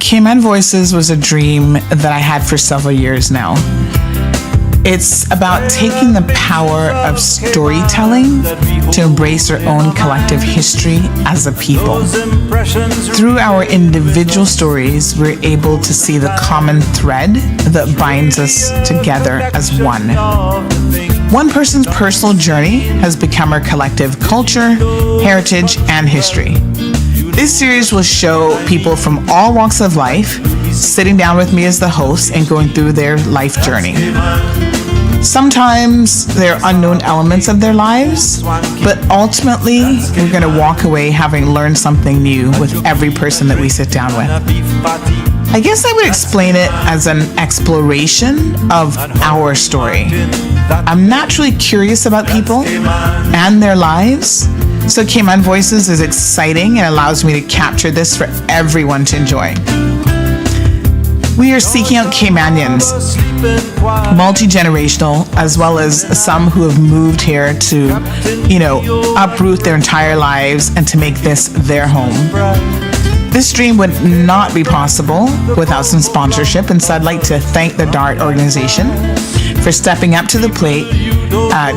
Cayman Voices was a dream that I had for several years now. It's about taking the power of storytelling to embrace our own collective history as a people. Through our individual stories, we're able to see the common thread that binds us together as one. One person's personal journey has become our collective culture, heritage, and history. This series will show people from all walks of life sitting down with me as the host and going through their life journey. Sometimes there are unknown elements of their lives, but ultimately we're going to walk away having learned something new with every person that we sit down with. I guess I would explain it as an exploration of our story. I'm naturally curious about people and their lives, so Cayman Voices is exciting and allows me to capture this for everyone to enjoy. We are seeking out Caymanians, multi-generational, as well as some who have moved here to, uproot their entire lives and to make this their home. This dream would not be possible without some sponsorship, and so I'd like to thank the DART organization for stepping up to the plate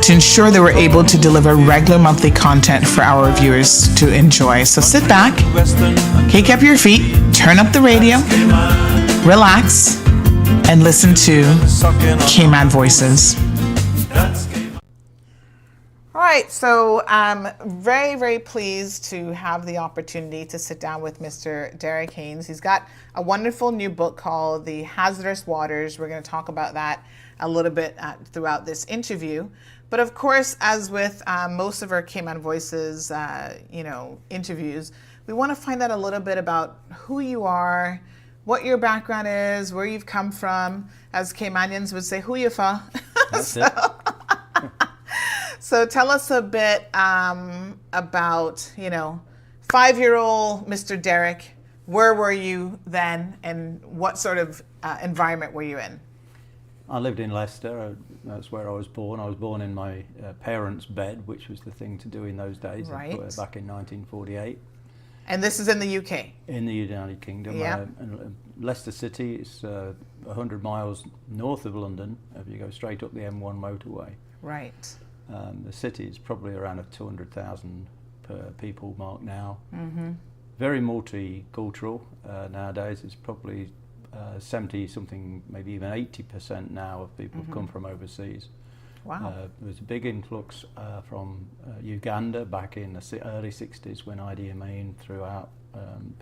to ensure that we're able to deliver regular monthly content for our viewers to enjoy. So sit back, kick up your feet, turn up the radio, relax, and listen to Cayman Voices. All right, so I'm very, very pleased to have the opportunity to sit down with Mr. Derek Haines. He's got a wonderful new book called The Hazardous Waters. We're going to talk about that a little bit throughout this interview. But of course, as with most of our Cayman Voices, interviews, we want to find out a little bit about who you are, what your background is, where you've come from. As Caymanians would say, who you fa? That's it. So tell us a bit about, 5-year-old Mr. Derek. Where were you then, and what sort of environment were you in? I lived in Leicester. That's where I was born. I was born in my parents' bed, which was the thing to do in those days, right, back in 1948. And this is in the UK? In the United Kingdom. Yeah. Leicester City is 100 miles north of London if you go straight up the M1 motorway. Right. The city is probably around a 200,000 people mark now. Mm-hmm. Very multicultural nowadays. It's probably 70 something, maybe even 80% now of people have come from overseas. Wow. There was a big influx from Uganda back in the early 60s when Idi Amin threw out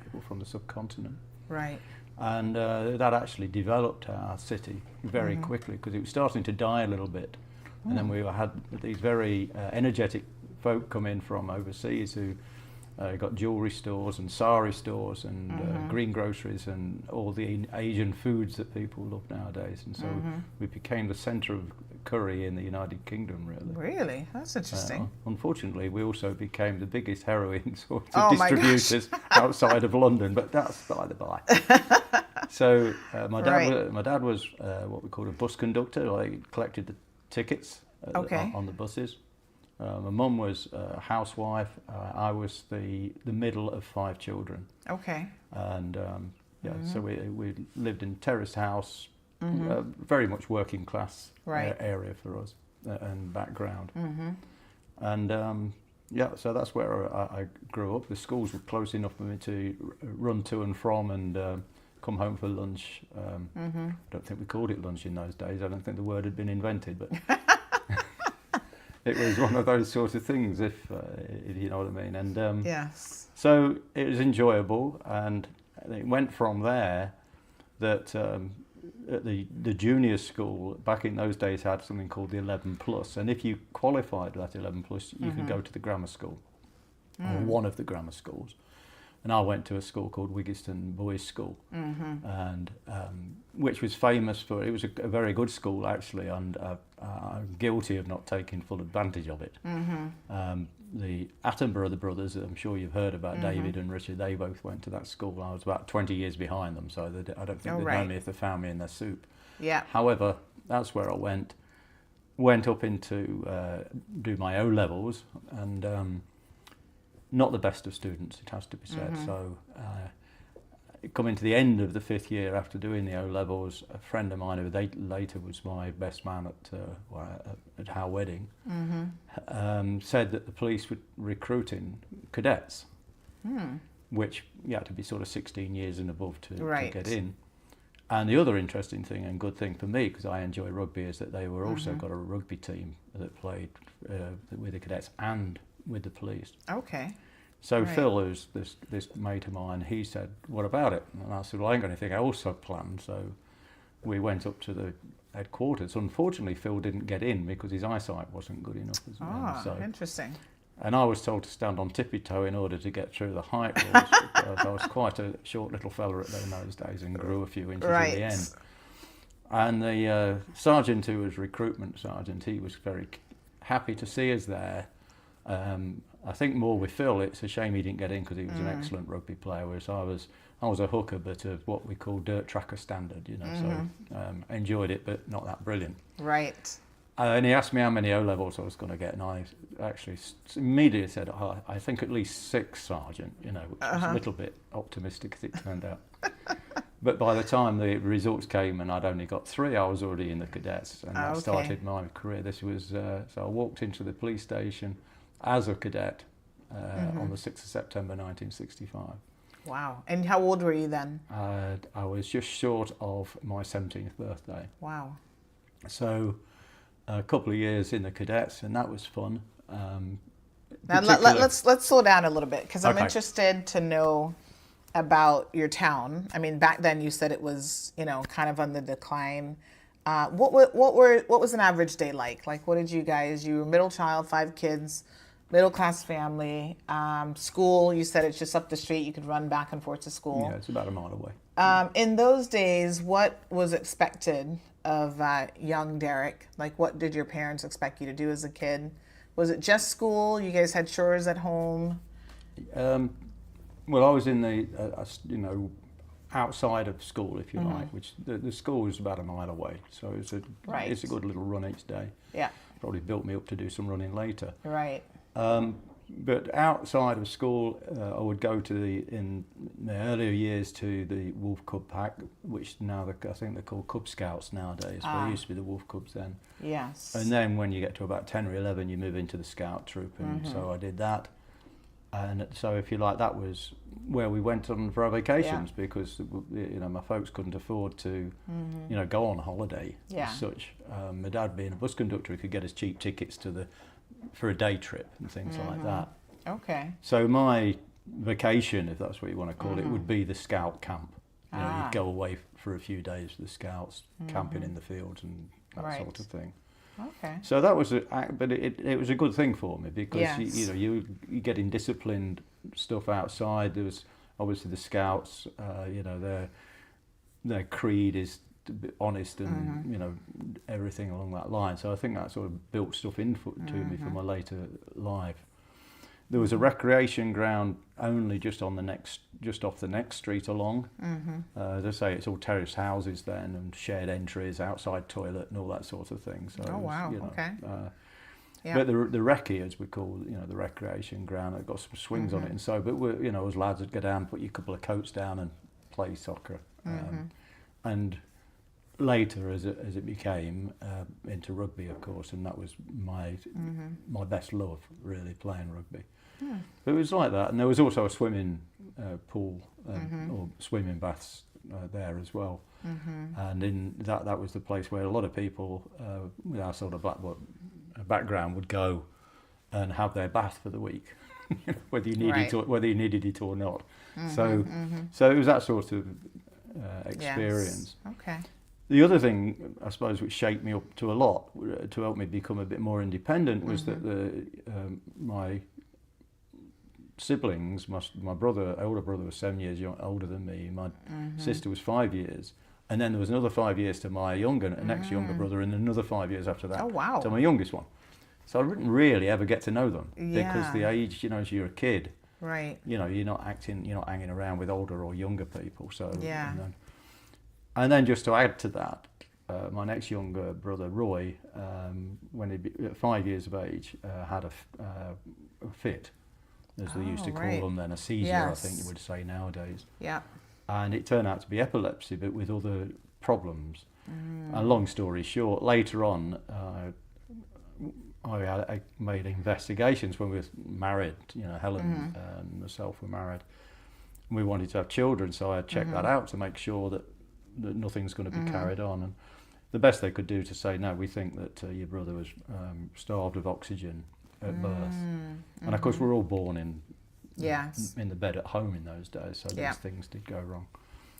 people from the subcontinent. Right. And that actually developed our city very quickly because it was starting to die a little bit. And then we had these very energetic folk come in from overseas who got jewelry stores and sari stores and greengroceries and all the Asian foods that people love nowadays. And so we became the centre of curry in the United Kingdom, really. Really? That's interesting. Unfortunately, we also became the biggest heroin sort of distributors outside of London, but that's by the by. So my dad was what we called a bus conductor. I collected the tickets on the buses. My mum was a housewife. I was the middle of 5 children. Okay. And so we lived in terrace house, very much working class area for us and background. And so that's where I grew up. The schools were close enough for me to run to and from and come home for lunch. I don't think we called it lunch in those days. I don't think the word had been invented, but it was one of those sorts of things, if you know what I mean. And yes. So it was enjoyable, and it went from there that at the junior school back in those days had something called the 11 plus, and if you qualified that 11 plus, you could go to the grammar school or one of the grammar schools. And I went to a school called Wigiston Boys School, and which was famous for, it was a very good school actually, and I'm guilty of not taking full advantage of it. The Attenborough brothers, I'm sure you've heard about David and Richard, they both went to that school. I was about 20 years behind them, so I don't think they'd know me if they found me in their soup. Yeah. However, that's where I went up into do my O levels, and not the best of students, it has to be said. So coming to the end of the 5th year after doing the O-levels, a friend of mine who later was my best man at our wedding, said that the police were recruiting cadets, which you had to be sort of 16 years and above to get in. And the other interesting thing and good thing for me, because I enjoy rugby, is that they were also got a rugby team that played with the cadets and with the police. Okay. So Phil, who's this mate of mine, he said, "What about it?" And I said, "Well, I ain't got anything else planned." So we went up to the headquarters. Unfortunately, Phil didn't get in because his eyesight wasn't good enough as well. So, interesting. and I was told to stand on tippy toe in order to get through the height rules, because I was quite a short little fella in those days and grew a few inches at the end. And the sergeant, who was recruitment sergeant, he was very happy to see us there. I think more with Phil, it's a shame he didn't get in because he was an excellent rugby player, whereas I was a hooker, but of what we call dirt tracker standard, so enjoyed it, but not that brilliant. Right. And he asked me how many O-levels I was going to get, and I actually immediately said, I think at least 6, Sergeant, which was a little bit optimistic as it turned out. But by the time the results came and I'd only got 3, I was already in the cadets, and I started my career. This was, so I walked into the police station as a cadet on the 6th of September 1965. Wow. And how old were you then? I was just short of my 17th birthday. Wow. So a couple of years in the cadets, and that was fun. Now let's slow down a little bit, because I'm interested to know about your town. I mean, back then you said it was, kind of on the decline. What was an average day like? Like, what did you guys? You were middle child, 5 kids, middle class family. School, you said it's just up the street. You could run back and forth to school. Yeah, it's about a mile away. In those days, what was expected of young Derek? Like, what did your parents expect you to do as a kid? Was it just school? You guys had chores at home? Well, I was in the, outside of school, if you like, which the school was about a mile away. So it's a good little run each day. Yeah. Probably built me up to do some running later. Right. But outside of school, I would go in the earlier years to the Wolf Cub Pack, which now I think they're called Cub Scouts nowadays, but they used to be the Wolf Cubs then. Yes. And then when you get to about 10 or 11, you move into the Scout Troop, and so I did that. And so, if you like, that was where we went on for our vacations, because my folks couldn't afford to, go on holiday as such. My dad, being a bus conductor, he could get us cheap tickets for a day trip and things like that. Okay. So my vacation, if that's what you want to call it, would be the Scout camp. You'd go away for a few days with the Scouts, camping in the fields and that sort of thing. Okay. So that was but it was a good thing for me, because you're getting disciplined stuff outside. There was obviously the Scouts, their creed is to be honest and everything along that line. So I think that sort of built stuff into me for my later life. There was a recreation ground only just off the next street along. As I say, it's all terraced houses then, and shared entries, outside toilet, and all that sort of thing. So okay. But the recce, as we call, the recreation ground, it got some swings on it, and so. But we, as lads would go down, put your couple of coats down, and play soccer. And later, as it became into rugby, of course, and that was my best love, really, playing rugby. But it was like that, and there was also a swimming pool or swimming baths there as well. And in that was the place where a lot of people with our sort of background would go and have their bath for the week, whether you needed it or not. So it was that sort of experience. Yes. Okay. The other thing, I suppose, which shaped me up to a lot to help me become a bit more independent was that my siblings, my older brother was 7 years older than me, my sister was 5 years, and then there was another 5 years to my next younger brother, and another 5 years after that to my youngest one. So I didn't really ever get to know them, because the age, as you're a kid, you're not hanging around with older or younger people. So and then just to add to that, my next younger brother Roy, when he at 5 years of age, had a fit, as they used to call them then, a seizure, I think you would say nowadays. Yeah. and it turned out to be epilepsy, but with other problems. And long story short, later on, I made investigations when we were married. Helen and myself were married. We wanted to have children, so I checked that out to make sure that nothing's going to be carried on. And the best they could do to say, no, we think that your brother was starved of oxygen at birth. And of course, we're all born in the bed at home in those days, so these things did go wrong.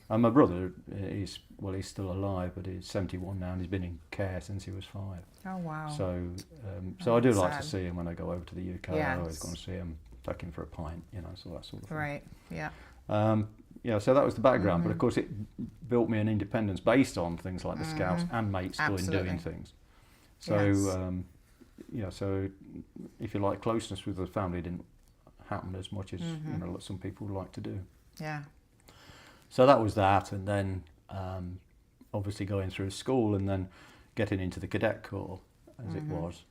And my brother, he's still alive, but he's 71 now, and he's been in care since he was 5. Oh, wow. So I do like to see him when I go over to the UK. Yes. I always go and see him, take him for a pint, so that sort of thing. Right, yeah. So that was the background, but of course it built me an independence based on things like the Scouts and mates going doing things. So, so if you like, closeness with the family didn't happen as much as some people would like to do. Yeah. So that was that, and then obviously going through school and then getting into the cadet corps as it was.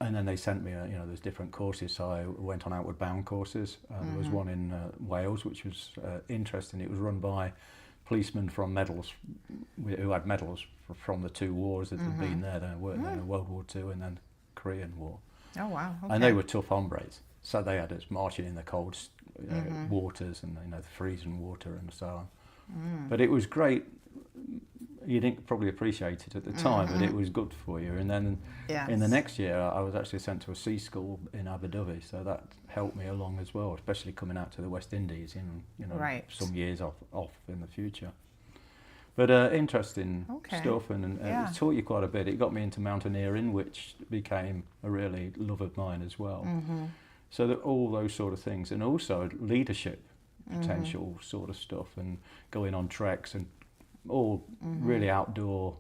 And then they sent me, there's different courses, so I went on outward bound courses. There was one in Wales, which was interesting. It was run by policemen from medals, who had medals from the 2 wars that had been there. They worked in World War II and then Korean War. Oh, wow. Okay. And they were tough hombres. So they had us marching in the cold waters and the freezing water and so on. But it was great. You didn't probably appreciate it at the time, but it was good for you. And then in the next year, I was actually sent to a sea school in Abu Dhabi, so that helped me along as well, especially coming out to the West Indies in some years off in the future. But interesting stuff, and it taught you quite a bit. It got me into mountaineering, which became a really love of mine as well. So that all those sort of things, and also leadership potential sort of stuff, and going on treks and all really outdoor,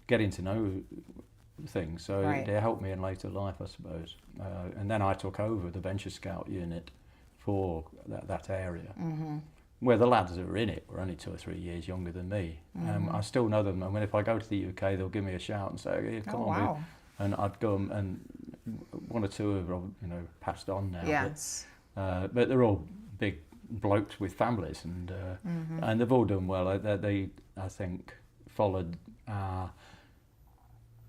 getting to know things. So they helped me in later life, I suppose. And then I took over the Venture Scout unit for that area, where the lads that were in it were only 2 or 3 years younger than me. I still know them. I mean, if I go to the UK, they'll give me a shout and say, "Hey, come on." Wow. And I'd go and 1 or 2 have passed on now. Yes. But they're all big blokes with families, and they've all done well. They I think followed our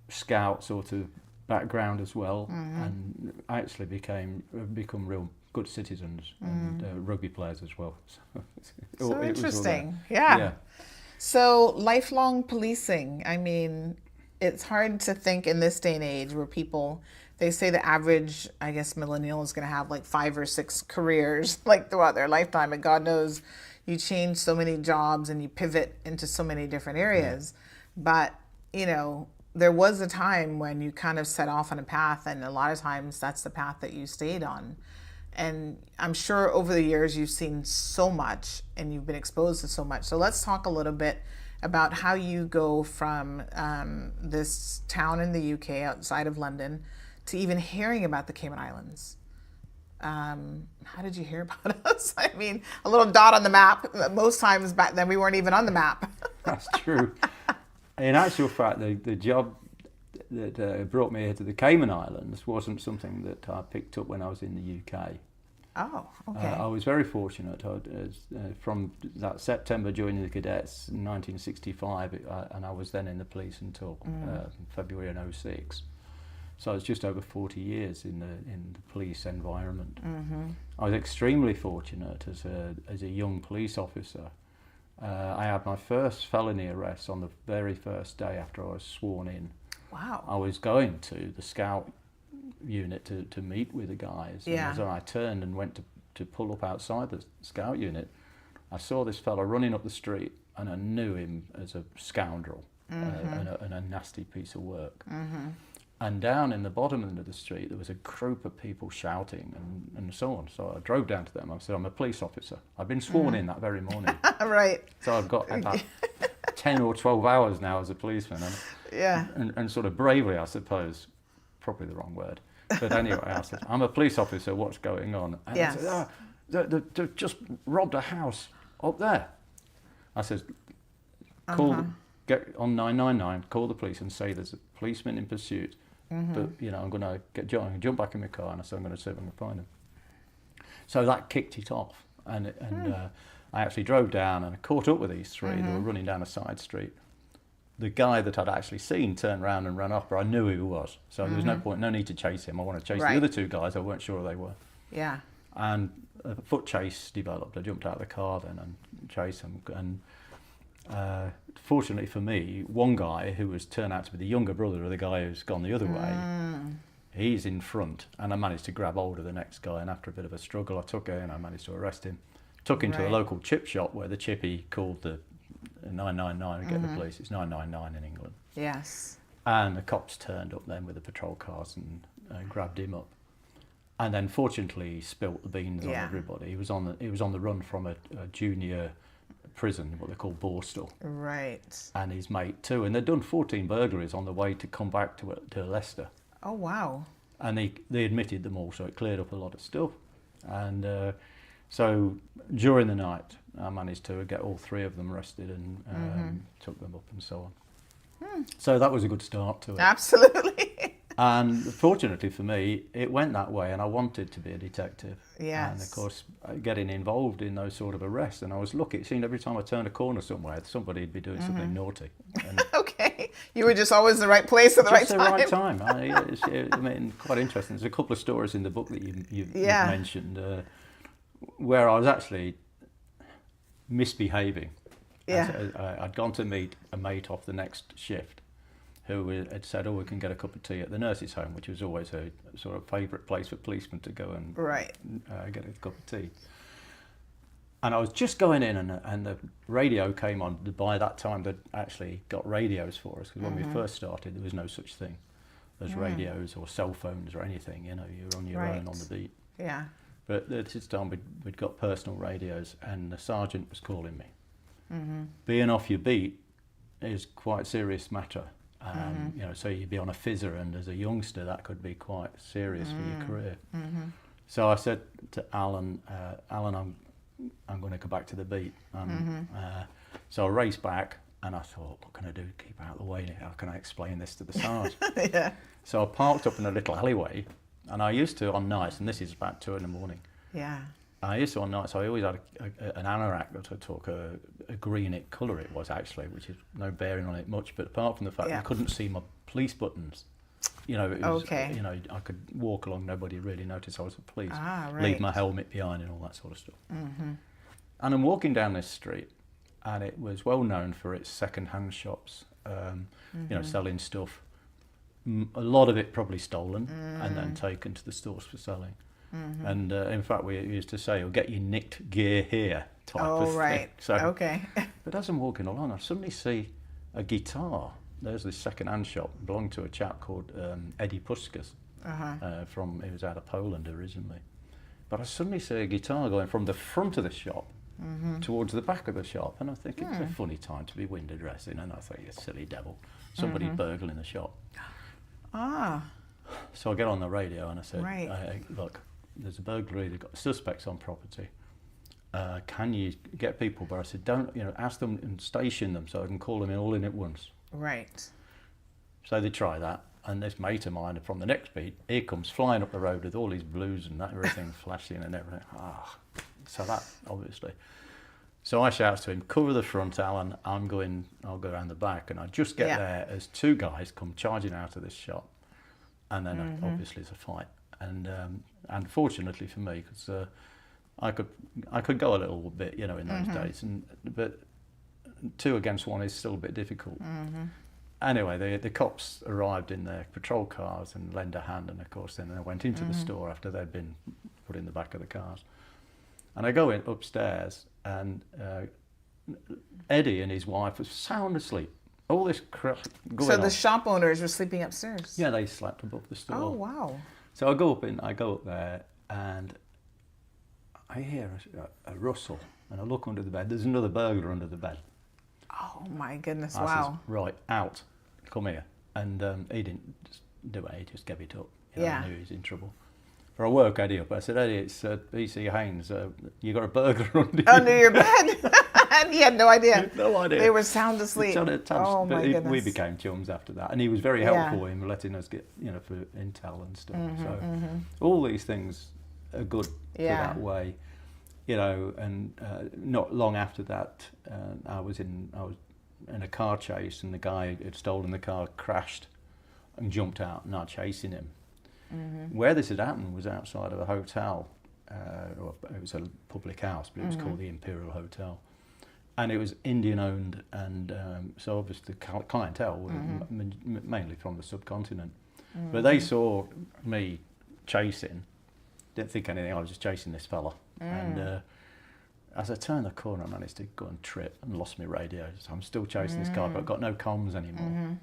Scout sort of background as well, and actually become real good citizens and rugby players as well. So interesting. Yeah. So lifelong policing. I mean, it's hard to think in this day and age where people, they say the average, I guess, millennial is going to have like 5 or 6 careers like throughout their lifetime. And God knows you change so many jobs and you pivot into so many different areas. But, there was a time when you kind of set off on a path, and a lot of times that's the path that you stayed on. And I'm sure over the years you've seen so much and you've been exposed to so much. So let's talk a little bit about how you go from this town in the UK outside of London to even hearing about the Cayman Islands. How did you hear about us? I mean, a little dot on the map. Most times back then we weren't even on the map. That's true. In actual fact, the job that brought me here to the Cayman Islands wasn't something that I picked up when I was in the UK. Oh, okay. I was very fortunate. From that September joining the cadets in 1965, and I was then in the police until February in 06. So it's just over 40 years in the police environment. I was extremely fortunate as a young police officer. I had my first felony arrest on the very first day after I was sworn in. Wow. I was going to the Scout unit to meet with the guys. Yeah. And as I turned and went to pull up outside the Scout unit, I saw this fella running up the street, and I knew him as a scoundrel and a nasty piece of work. And down in the bottom end of the street, there was a group of people shouting and so on. So I drove down to them. I said, "I'm a police officer. I've been sworn in that very morning." Right. So I've got about 10 or 12 hours now as a policeman. And sort of bravery, I suppose, probably the wrong word. But anyway, I said, "I'm a police officer. What's going on?" And Yes. I said, they just robbed a house up there. I said, get on 999, call the police and say there's a policeman in pursuit. But I'm going to jump back in my car, and I said I'm going to see if I can find him. So that kicked it off, and I actually drove down and I caught up with these three. They were running down a side street. The guy that I'd actually seen turned around and ran off, but I knew who he was. So there was no need to chase him. I wanted to chase the other two guys. I weren't sure who they were. Yeah. And a foot chase developed. I jumped out of the car then and chased them. And fortunately for me, one guy who was turned out to be the younger brother of the guy who's gone the other way, he's in front. And I managed to grab hold of the next guy. And after a bit of a struggle, I took him and I managed to arrest him. Took him to a local chip shop where the chippy called the 999 and get the police. It's 999 in England. Yes. And the cops turned up then with the patrol cars and grabbed him up. And then fortunately he spilt the beans on everybody. He was on the run from a junior prison, what they call Borstal. Right. And his mate too. And they'd done 14 burglaries on the way to come back to Leicester. Oh wow. And they admitted them all, so it cleared up a lot of stuff. And so during the night, I managed to get all three of them arrested and took them up and so on. So that was a good start to it. Absolutely. And fortunately for me, it went that way, and I wanted to be a detective. Yes. And of course, getting involved in those sort of arrests, and I was lucky. It seemed every time I turned a corner somewhere, somebody'd be doing something naughty. And Okay. You were just always the right place at the right time. Just the right time. I mean, quite interesting. There's a couple of stories in the book that you've mentioned where I was actually misbehaving. Yeah. I'd gone to meet a mate off the next shift who had said, we can get a cup of tea at the nurse's home, which was always a sort of favourite place for policemen to go and get a cup of tea. And I was just going in and the radio came on. By that time, they'd actually got radios for us, because when we first started, there was no such thing as radios or cell phones or anything. You were on your own on the beat. Yeah. But at this time, we'd got personal radios, and the sergeant was calling me. Being off your beat is quite a serious matter. So you'd be on a fizzer, and as a youngster, that could be quite serious for your career. So I said to Alan, I'm going to go back to the beat. So I raced back, and I thought, what can I do to keep out of the way? How can I explain this to the sergeant? Yeah. So I parked up in a little alleyway, and I used to on nights, and this is about 2 a.m. Yeah. I used to on nights, so I always had an anorak that I took, a greenish colour it was actually, which is no bearing on it much, but apart from the fact I couldn't see my police buttons. It was, I could walk along, nobody really noticed I was a police. Leave my helmet behind and all that sort of stuff. And I'm walking down this street, and it was well known for its second-hand shops, selling stuff. A lot of it probably stolen and then taken to the stores for selling. And in fact, we used to say, get your nicked gear here type of thing. So, but as I'm walking along, I suddenly see a guitar. There's this second-hand shop, belonged to a chap called Eddie Puskas. He was out of Poland originally. But I suddenly see a guitar going from the front of the shop towards the back of the shop. And I think it's a funny time to be window dressing. And I think, you silly devil, somebody burgling the shop. So I get on the radio and I said, look, there's a burglary, they've got suspects on property. Can you get people? But I said, don't, ask them and station them so I can call them in all in at once. Right. So they try that, and this mate of mine from the next beat, he comes flying up the road with all his blues and that, everything flashing and everything. So that, obviously. So I shout to him, cover the front, Alan, I'll go around the back. And I just get there as two guys come charging out of this shop. And then obviously it's a fight. And fortunately for me, because I could go a little bit, in those days, but 2 against 1 is still a bit difficult. Anyway, the cops arrived in their patrol cars and lent a hand, and of course then they went into the store after they'd been put in the back of the cars. And I go in upstairs, and Eddie and his wife were sound asleep. All this crap going on. So the shop owners were sleeping upstairs? Yeah, they slept above the store. Oh, wow. So I go up there, and I hear a rustle, and I look under the bed. There's another burglar under the bed. Oh, my goodness, I wow. says, right, out, come here. And he didn't just do it, he just gave it up. I knew he was in trouble. But I woke Eddie up. I said, Eddie, it's BC Haines. You got a burglar under your bed? And he had no idea. No idea. They were sound asleep. Oh, my goodness. We became chums after that. And he was very helpful in letting us get, for intel and stuff. So all these things are good for that way. and not long after that, I was in a car chase, and the guy who had stolen the car crashed and jumped out, and I chasing him. Where this had happened was outside of a hotel, or it was a public house, but it was called the Imperial Hotel, and it was Indian owned, and so obviously the clientele were mainly from the subcontinent. But they saw me chasing, didn't think anything, I was just chasing this fella. And as I turned the corner, I managed to go and trip and lost my radio. So I'm still chasing this guy, but I've got no comms anymore.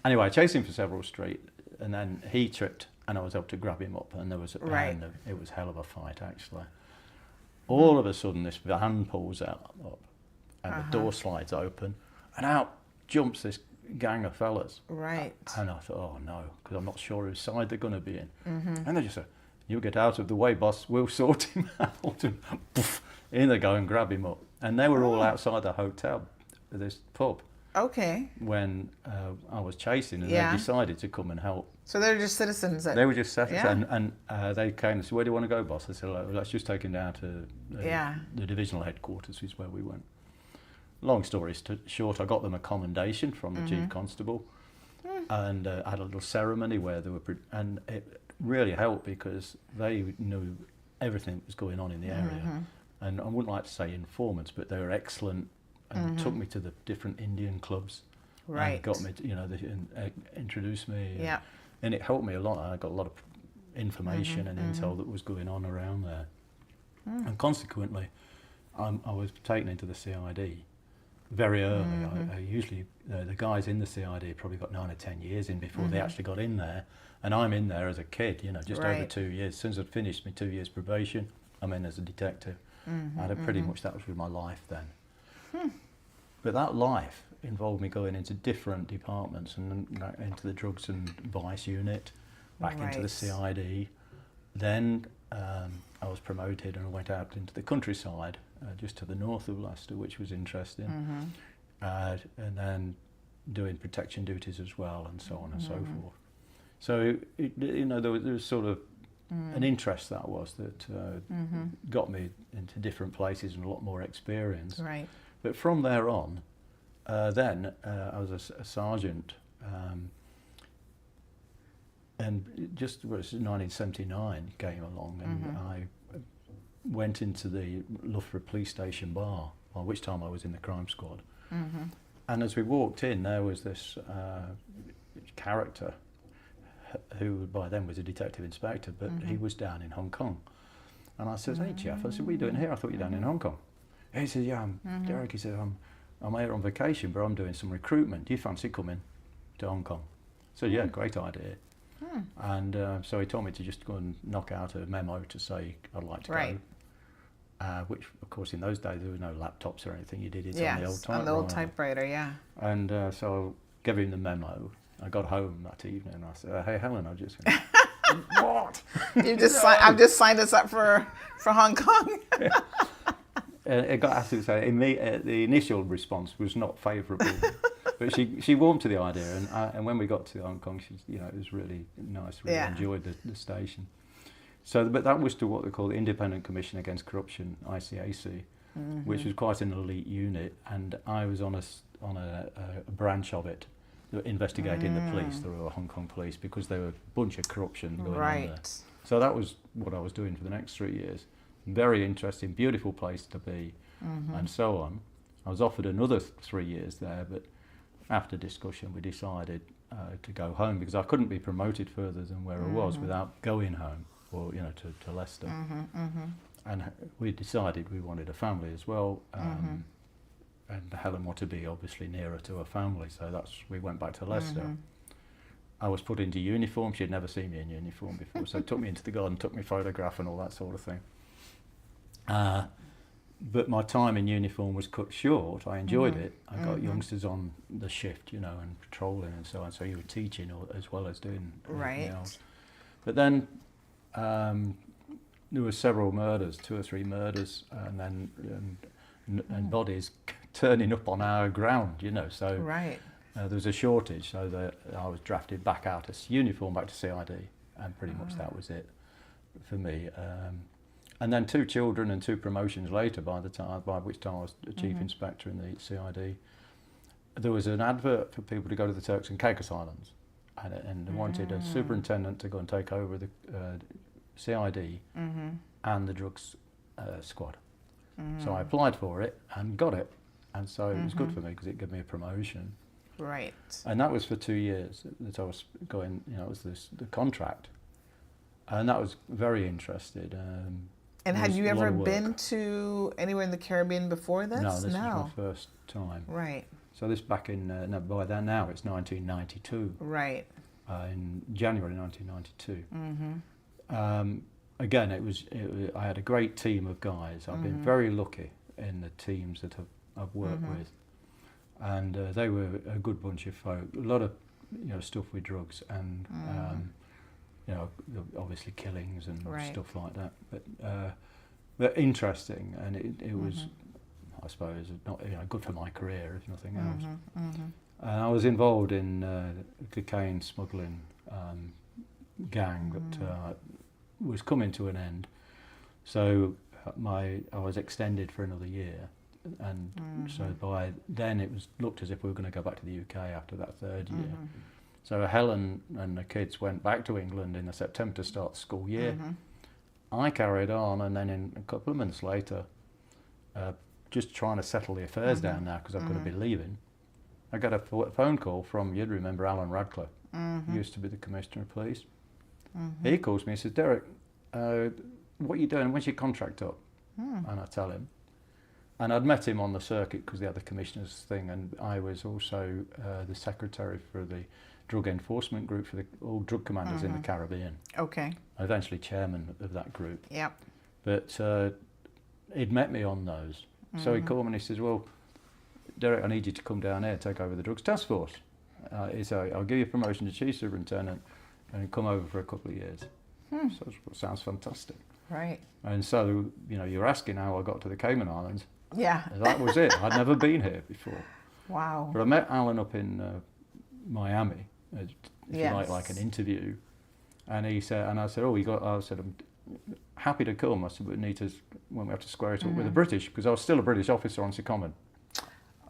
Anyway, I chased him for several streets, and then he tripped, and I was able to grab him up, and there was and it was hell of a fight, actually. All of a sudden, this van pulls up, and the door slides open, and out jumps this gang of fellas. Right. And I thought, oh no, because I'm not sure whose side they're going to be in. And they just said, "You get out of the way, boss, we'll sort him out." And poof, in they go and grab him up. And they were all outside the hotel, this pub. Okay. When I was chasing, and they decided to come and help. So they were just citizens? They were just citizens, and they came and said, "Where do you want to go, boss?" I said, "Let's just take him down to the divisional headquarters," is where we went. Long story short, I got them a commendation from the chief constable, and had a little ceremony where they were, and it really helped because they knew everything that was going on in the area, and I wouldn't like to say informants, but they were excellent, and took me to the different Indian clubs, and got me, to, introduced me, and it helped me a lot. I got a lot of information and intel that was going on around there, and consequently, I was taken into the CID. Very early. I usually, the guys in the CID probably got 9 or 10 years in before they actually got in there, and I'm in there as a kid, just over 2 years. As soon as I'd finished my 2 years probation, I'm in as a detective. I had pretty much, that was my life then. But that life involved me going into different departments, and into the drugs and vice unit, back into the CID. Then I was promoted and I went out into the countryside, just to the north of Leicester, which was interesting, and then doing protection duties as well, and so on and so forth. So there was sort of an interest that got me into different places and a lot more experience. Right. But from there on, then I was a sergeant, and just it was 1979 came along, and I went into the Loughborough police station bar, by which time I was in the crime squad. And as we walked in, there was this character who by then was a detective inspector, but he was down in Hong Kong. And I said, "Hey, Jeff," I said, "what are you doing here? I thought you were down in Hong Kong." He said, "Yeah, I'm Derek." He said, I'm here on vacation, but I'm doing some recruitment. Do you fancy coming to Hong Kong?" So yeah, great idea. And so he told me to just go and knock out a memo to say I'd like to go. Which, of course, in those days there were no laptops or anything. You did it on the old typewriter. On the old typewriter, And so I gave him the memo. I got home that evening and I said, "Hey, Helen, I just..." "What? I've just signed us up for Hong Kong." It got asked to say, the initial response was not favourable, but she warmed to the idea, and when we got to Hong Kong, it was really nice. Really enjoyed the station. So, but that was to what they call the Independent Commission Against Corruption, ICAC, which was quite an elite unit, and I was on a branch of it, investigating the police, the Royal Hong Kong Police, because there were a bunch of corruption going on there. So that was what I was doing for the next 3 years. Very interesting, beautiful place to be, and so on. I was offered another 3 years there, but after discussion we decided to go home, because I couldn't be promoted further than where I was without going home, or to Leicester. And we decided we wanted a family as well, and Helen wanted to be obviously nearer to her family, so we went back to Leicester. I was put into uniform. She'd never seen me in uniform before, so took me into the garden, took me photograph and all that sort of thing. But my time in uniform was cut short. I enjoyed it. I got youngsters on the shift, and patrolling and so on. So you were teaching as well as doing anything else. But then there were several murders, 2 or 3 murders, and then and bodies turning up on our ground, So there was a shortage, so that I was drafted back out of uniform, back to CID, and pretty much that was it for me. And then 2 children and 2 promotions later, by which time I was the chief inspector in the CID, there was an advert for people to go to the Turks and Caicos Islands, and they wanted a superintendent to go and take over the CID and the drugs squad. So I applied for it and got it, and so it was good for me because it gave me a promotion. Right. And that was for 2 years that I was going, it was the contract, and that was very interested. And had you ever been to anywhere in the Caribbean before this? No, this was my first time. Right. So this back in, by then now it's 1992. Right. In January 1992. Again, I had a great team of guys. I've been very lucky in the teams that I've worked with. And they were a good bunch of folk. A lot of, stuff with drugs and, obviously killings and stuff like that. But interesting, and it was, I suppose, not good for my career, if nothing else. And I was involved in cocaine smuggling gang that was coming to an end. So I was extended for another year, and so by then it was looked as if we were going to go back to the UK after that 3rd year. So Helen and the kids went back to England in September to start the school year. I carried on, and then in a couple of months later, just trying to settle the affairs down now because I've got to be leaving, I got a phone call from, you'd remember Alan Radcliffe, who used to be the Commissioner of Police. He calls me and says, Derek, what are you doing? When's your contract up? And I tell him. And I'd met him on the circuit because they had the Commissioner's thing, and I was also the secretary for the drug enforcement group for all drug commanders in the Caribbean. Okay. Eventually chairman of that group. Yep. But he'd met me on those. So he called me and he says, well, Derek, I need you to come down here and take over the drugs task force. He said, I'll give you a promotion to chief superintendent and come over for a couple of years. So it sounds fantastic. Right. And so, you're asking how I got to the Cayman Islands. Yeah. That was it. I'd never been here before. Wow. But I met Alan up in Miami, if you like an interview. And he said, and I said, I said, I'm happy to come. I said, but we have to square it up with the British, because I was still a British officer on secondment.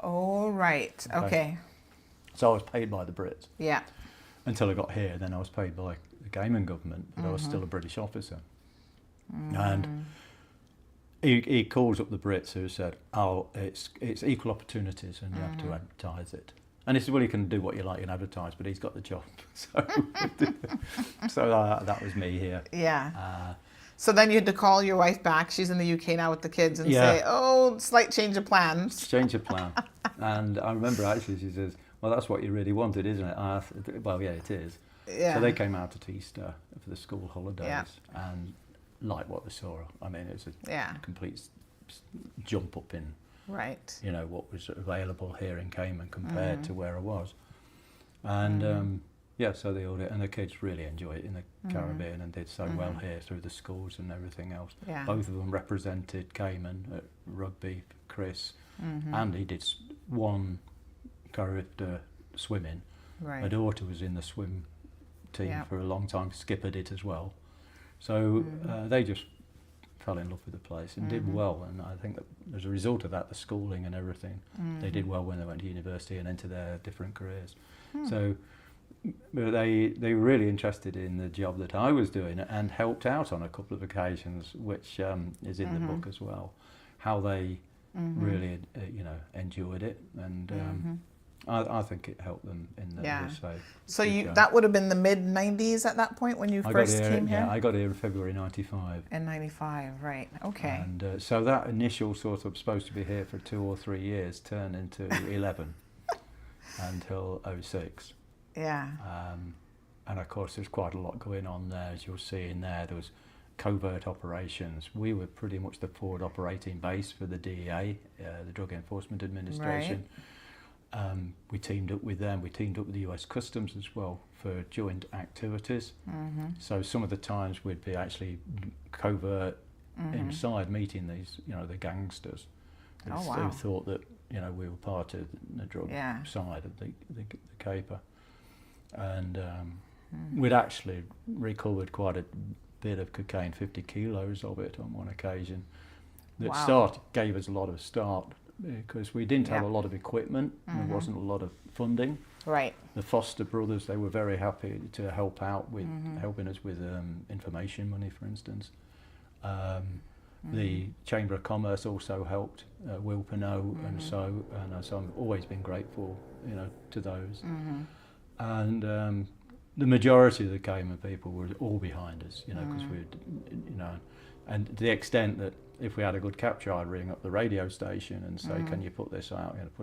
Oh, right. Okay. So I was paid by the Brits. Yeah. Until I got here, then I was paid by the Cayman government, but I was still a British officer. And he calls up the Brits who said, it's equal opportunities and you have to advertise it. And he said, well, you can do what you like in advertise, but he's got the job. So that was me here. Yeah. So then you had to call your wife back. She's in the UK now with the kids and say, slight change of plans. Change of plan. And I remember actually she says, well, that's what you really wanted, isn't it? I said, well, yeah, it is. Yeah. So they came out at Easter for the school holidays and liked what they saw. I mean, it was a complete jump up in what was available here in Cayman compared to where I was. And so they all did, and the kids really enjoy it in the Caribbean and did so well here through the schools and everything else. Yeah. Both of them represented Cayman at rugby, Chris, and he did one character swimming. Right. My daughter was in the swim team for a long time. Skipper did as well. So they just fell in love with the place and did well. And I think that as a result of that, the schooling and everything, they did well when they went to university and into their different careers. So they were really interested in the job that I was doing and helped out on a couple of occasions, which is in the book as well, how they really enjoyed it. And I think it helped them in the So that would have been the mid-90s at that point when you first came here? Yeah, I got here in February 95. In 95, right, okay. And so that initial sort of supposed to be here for 2 or 3 years turned into 11 until 06. Yeah. And of course there's quite a lot going on there, as you'll see in there. There was covert operations. We were pretty much the forward operating base for the DEA, the Drug Enforcement Administration. Right. We teamed up with them. We teamed up with the US Customs as well for joint activities. So some of the times we'd be actually covert inside meeting these, the gangsters who thought that, we were part of the drug side of the caper. And we'd actually recovered quite a bit of cocaine, 50 kilos of it on one occasion. That Wow. gave us a lot of start because we didn't have a lot of equipment. There wasn't a lot of funding. Right. The Foster brothers, they were very happy to help out with helping us with information money, for instance. The Chamber of Commerce also helped, Will Pinot, and so I've always been grateful, to those. And the majority of the Cayman people were all behind us, because and to the extent that if we had a good capture, I'd ring up the radio station and say, "Can you put this out? They'd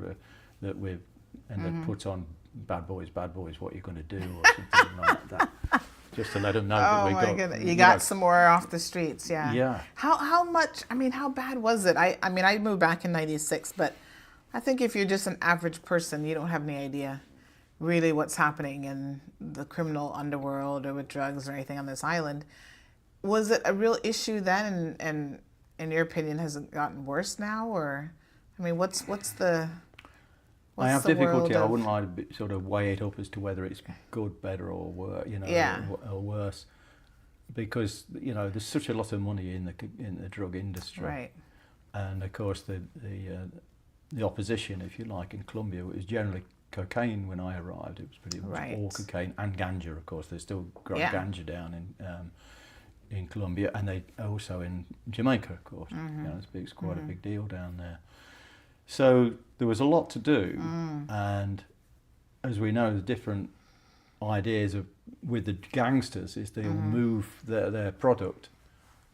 put on Bad Boys, what are you going to do?" or something like that, just to let them know that we got. Oh my goodness! You got some more off the streets, yeah. Yeah. How much? I mean, how bad was it? I moved back in '96, but I think if you're just an average person, you don't have any idea really what's happening in the criminal underworld or with drugs or anything on this island. Was it a real issue then, and in your opinion, has it gotten worse now, or, I mean, what's the I have difficulty. I wouldn't like to sort of weigh it up as to whether it's good, better, or worse, or worse, because there's such a lot of money in the drug industry, right? And of course the opposition, if you like, in Colombia, it was generally cocaine when I arrived. It was pretty much all cocaine and ganja. Of course, they still grow ganja down in Colombia, and they also in Jamaica, of course. It's quite a big deal down there. So there was a lot to do, and as we know, the different ideas with the gangsters is they'll move their product,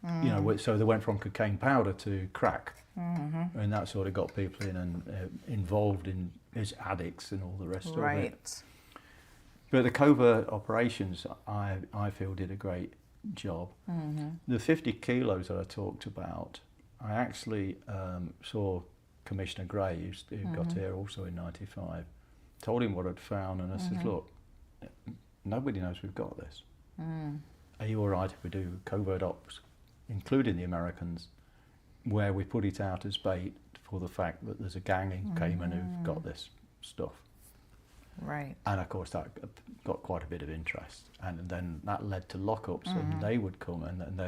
so they went from cocaine powder to crack, and that sort of got people in and involved in as addicts and all the rest of it. Right. But the covert operations, I feel, did a great job. The 50 kilos that I talked about, I actually saw Commissioner Graves, who got here also in '95, told him what I'd found, and I said, "Look, nobody knows we've got this. Are you all right if we do covert ops, including the Americans, where we put it out as bait for the fact that there's a gang in Cayman who've got this stuff?" Right. And of course that got quite a bit of interest, and then that led to lockups, and they would come and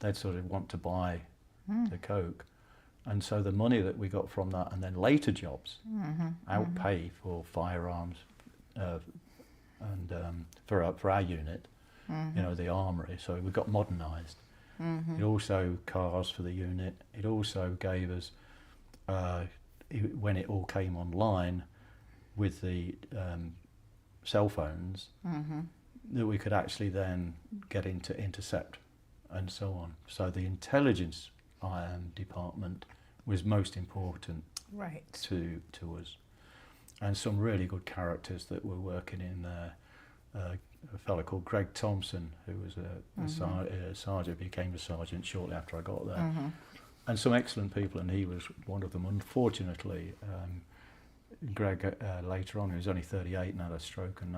they'd sort of want to buy the coke, and so the money that we got from that, and then later jobs, outpay for firearms, and for our unit, the armory. So we got modernised. It also cars for the unit. It also gave us, when it all came online, with the cell phones, that we could actually then get into intercept and so on. So the intelligence department was most important, right, to us. And some really good characters that were working in there. A fellow called Greg Thompson, who was a sergeant, became a sergeant shortly after I got there. And some excellent people, and he was one of them. Unfortunately, Greg later on, he was only 38 and had a stroke and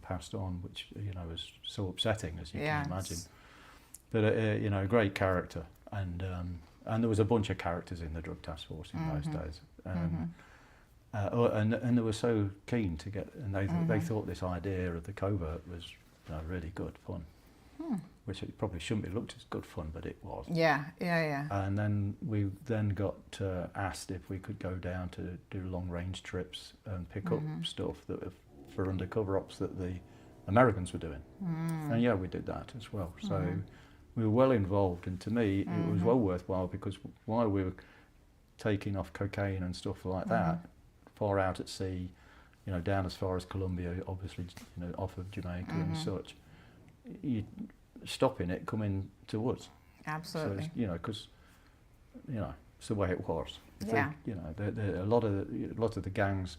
passed on, which was so upsetting, as you can imagine. But a great character, and there was a bunch of characters in the drug task force in those days, and they were so keen to get, and they thought this idea of the covert was really good fun. Which it probably shouldn't be looked as good fun, but it was. Yeah. And then we got asked if we could go down to do long-range trips and pick up stuff that for undercover ops that the Americans were doing. And we did that as well. So we were well involved, and to me it was well worthwhile, because while we were taking off cocaine and stuff like that, far out at sea, down as far as Colombia, obviously, off of Jamaica and such, you stopping it coming to us. Absolutely. So because it's the way it was. Yeah. A lot of the gangs,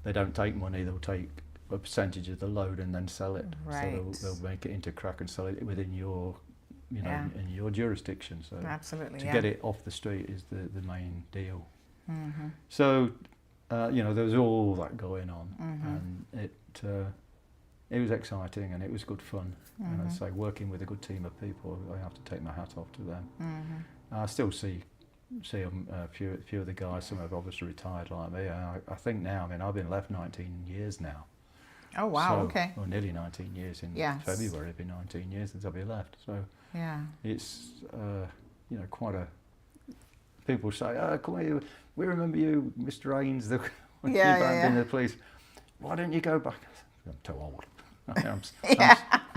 they don't take money; they'll take a percentage of the load and then sell it. Right. So they'll make it into crack and sell it within your, in your jurisdiction. So absolutely, to get it off the street is the main deal. So there was all that going on, and it was exciting and it was good fun. And I'd say working with a good team of people, I have to take my hat off to them. I still see a few of the guys. Some have obviously retired like me. I think now, I've been left 19 years now. Oh, wow, So, okay. well, nearly 19 years in Yes. February. It'll be 19 years since I've left. So Yeah. it's, quite a... People say, oh, come here, we remember you, Mr. Haines, the when you found in the police. Why don't you go back? I'm too old. I'm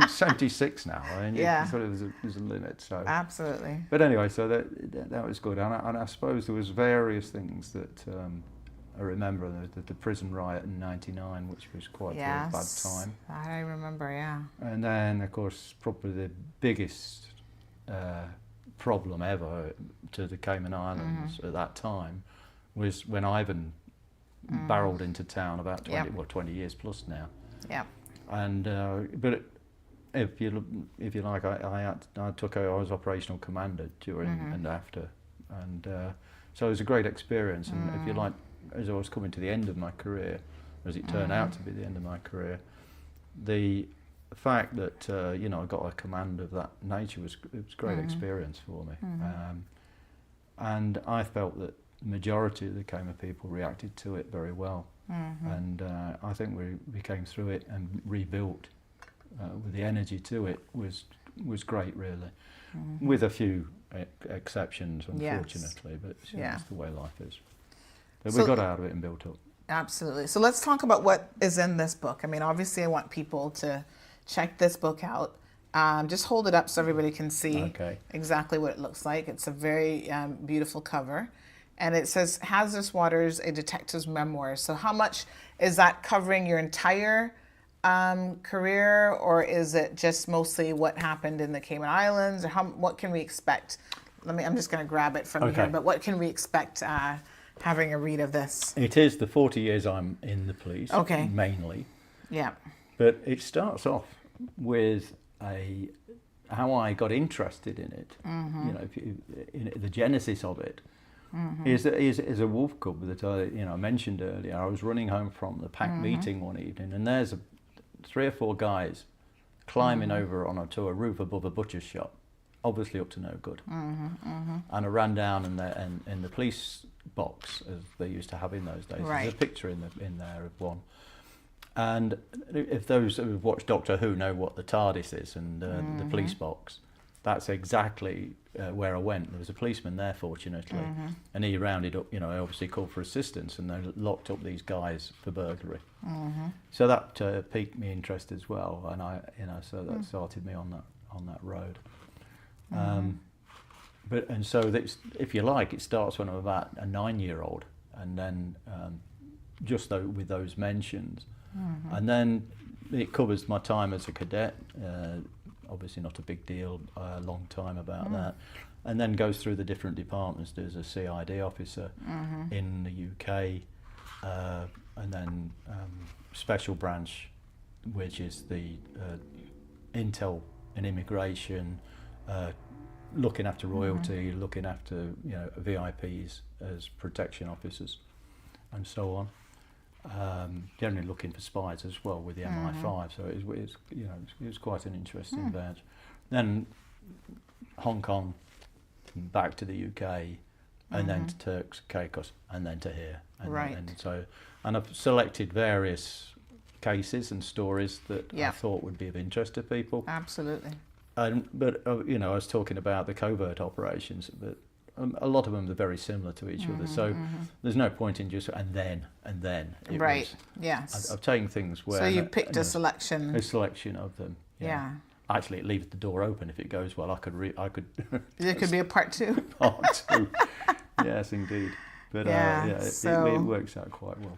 76 now. I mean, sort of there's a limit. So Absolutely. But anyway, so that was good, and I suppose there was various things that I remember. The prison riot in '99, which was quite a bad time. I remember, yeah. And then, of course, probably the biggest problem ever to the Cayman Islands at that time was when Ivan barreled into town about 20 years plus now. Yeah. And but if you like, I was operational commander during and after, and so it was a great experience. And if you like, as I was coming to the end of my career, as it turned out to be the end of my career, the fact that I got a command of that nature was a great experience for me, and I felt that the majority of the Cayman people reacted to it very well, and I think we came through it and rebuilt with the energy to it was great, really, with a few exceptions, unfortunately, but that's the way life is. But we got out of it and built up. Absolutely. So let's talk about what is in this book. I mean, obviously, I want people to check this book out. Just hold it up so everybody can see exactly what it looks like. It's a very beautiful cover. And it says, Hazardous Waters, a Detective's Memoir. So how much is that covering your entire career, or is it just mostly what happened in the Cayman Islands, or what can we expect? I'm just going to grab it from here, but what can we expect having a read of this? It is the 40 years I'm in the police, mainly. Yeah. But it starts off with how I got interested in it. The genesis of it is a wolf cub that I mentioned earlier. I was running home from the pack meeting one evening, and there's 3 or 4 guys climbing over onto a roof above a butcher's shop, obviously up to no good. And I ran down, and in the police box, as they used to have in those days, there's a picture in there of one. And if those who've watched Doctor Who know what the TARDIS is and the police box, that's exactly where I went. There was a policeman there, fortunately, and he rounded up, I obviously called for assistance, and they locked up these guys for burglary. So that piqued me interest as well, and so that started me on that road. So if you like, it starts when I'm about a 9-year-old, and then just with those mentions. And then it covers my time as a cadet, obviously not a big deal, a long time about that, and then goes through the different departments. There's a CID officer in the UK, and then special branch, which is the intel and immigration, looking after royalty, looking after VIPs as protection officers, and so on. Generally looking for spies as well with the MI5, so it was quite an interesting badge. Then Hong Kong, back to the UK, and then to Turks, Caicos, and then to here. And I've selected various cases and stories that I thought would be of interest to people. Absolutely. But I was talking about the covert operations, but a lot of them are very similar to each other, so there's no point in just and then. Yes. I've taken things where. So you picked a selection. A selection of them. Yeah. Actually, it leaves the door open. If it goes well, I could. There could be a part 2. Part 2. Yes, indeed. But it works out quite well.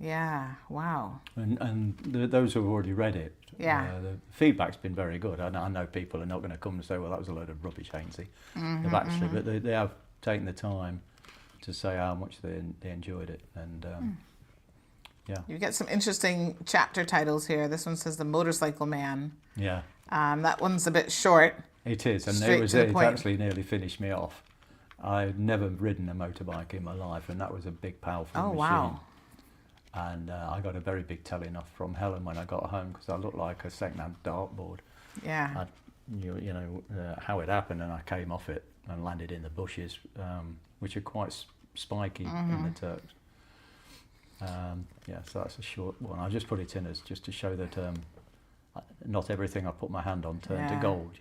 Yeah. Wow. And those who have already read it. The feedback's been very good. I know people are not going to come and say, well, that was a load of rubbish, Hainesy. They've actually, but they have taken the time to say how much they enjoyed it. And you get some interesting chapter titles here. This one says The Motorcycle Man. Yeah. That one's a bit short. It is, and it actually nearly finished me off. I'd never ridden a motorbike in my life, and that was a big, powerful machine. Wow. And I got a very big telling off from Helen when I got home, because I looked like a second-hand dartboard. Yeah. How it happened, and I came off it and landed in the bushes, which are quite spiky in the Turks. Yeah, so that's a short one. I just put it in as just to show that not everything I put my hand on turned to gold.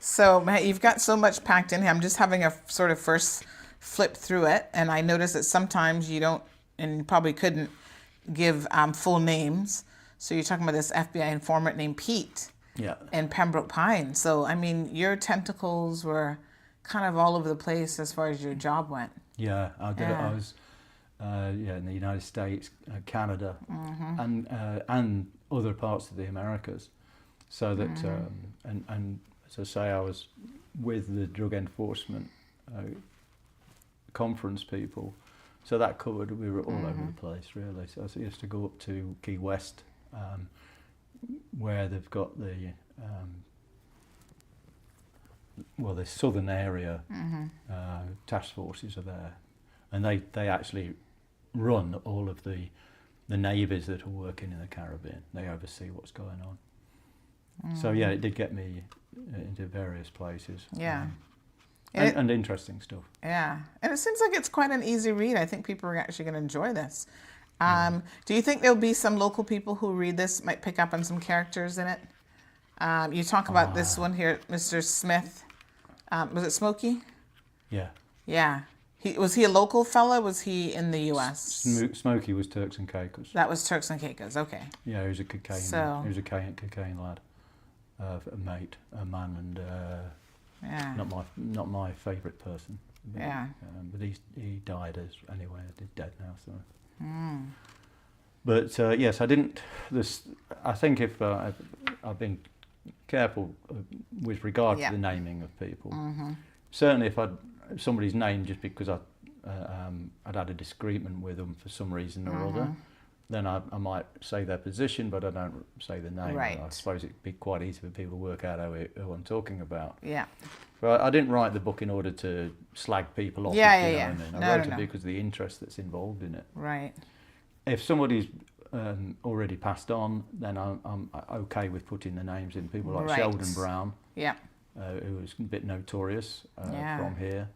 So Matt, you've got so much packed in here. I'm just having a sort of first flip through it, and I noticed that sometimes you don't, and you probably couldn't give full names. So you're talking about this FBI informant named Pete in Pembroke Pines. So, I mean, your tentacles were kind of all over the place as far as your job went. Yeah, I did. I was in the United States, Canada, and other parts of the Americas. So that and as I say, I was with the drug enforcement conference people. So that covered. We were all over the place, really. So I used to go up to Key West, where they've got the the southern area task forces are there, and they actually run all of the navies that are working in the Caribbean. They oversee what's going on. So yeah, it did get me into various places. Yeah. And interesting stuff. Yeah, and it seems like it's quite an easy read. I think people are actually going to enjoy this. Do you think there'll be some local people who read this might pick up on some characters in it? You talk about this one here, Mr. Smith. Was it Smokey? Yeah. Yeah. Was he a local fella? Was he in the U.S.? Smokey was Turks and Caicos. That was Turks and Caicos. Okay. Yeah, he was a cocaine. He was a cocaine lad, a mate, a man, and not my favourite person. But, but he died anyway. He's dead now. So. But yes, I didn't. I think if I've been careful with regard to the naming of people. Certainly, if somebody's name just because I'd had a disagreement with them for some reason or other, then I might say their position, but I don't say the name. Right. I suppose it'd be quite easy for people to work out who I'm talking about. Yeah. But I didn't write the book in order to slag people off. Yeah. I mean. I wrote it because of the interest that's involved in it. Right. If somebody's already passed on, then I'm okay with putting the names in. People like Sheldon Brown. Yeah. Who was a bit notorious from here.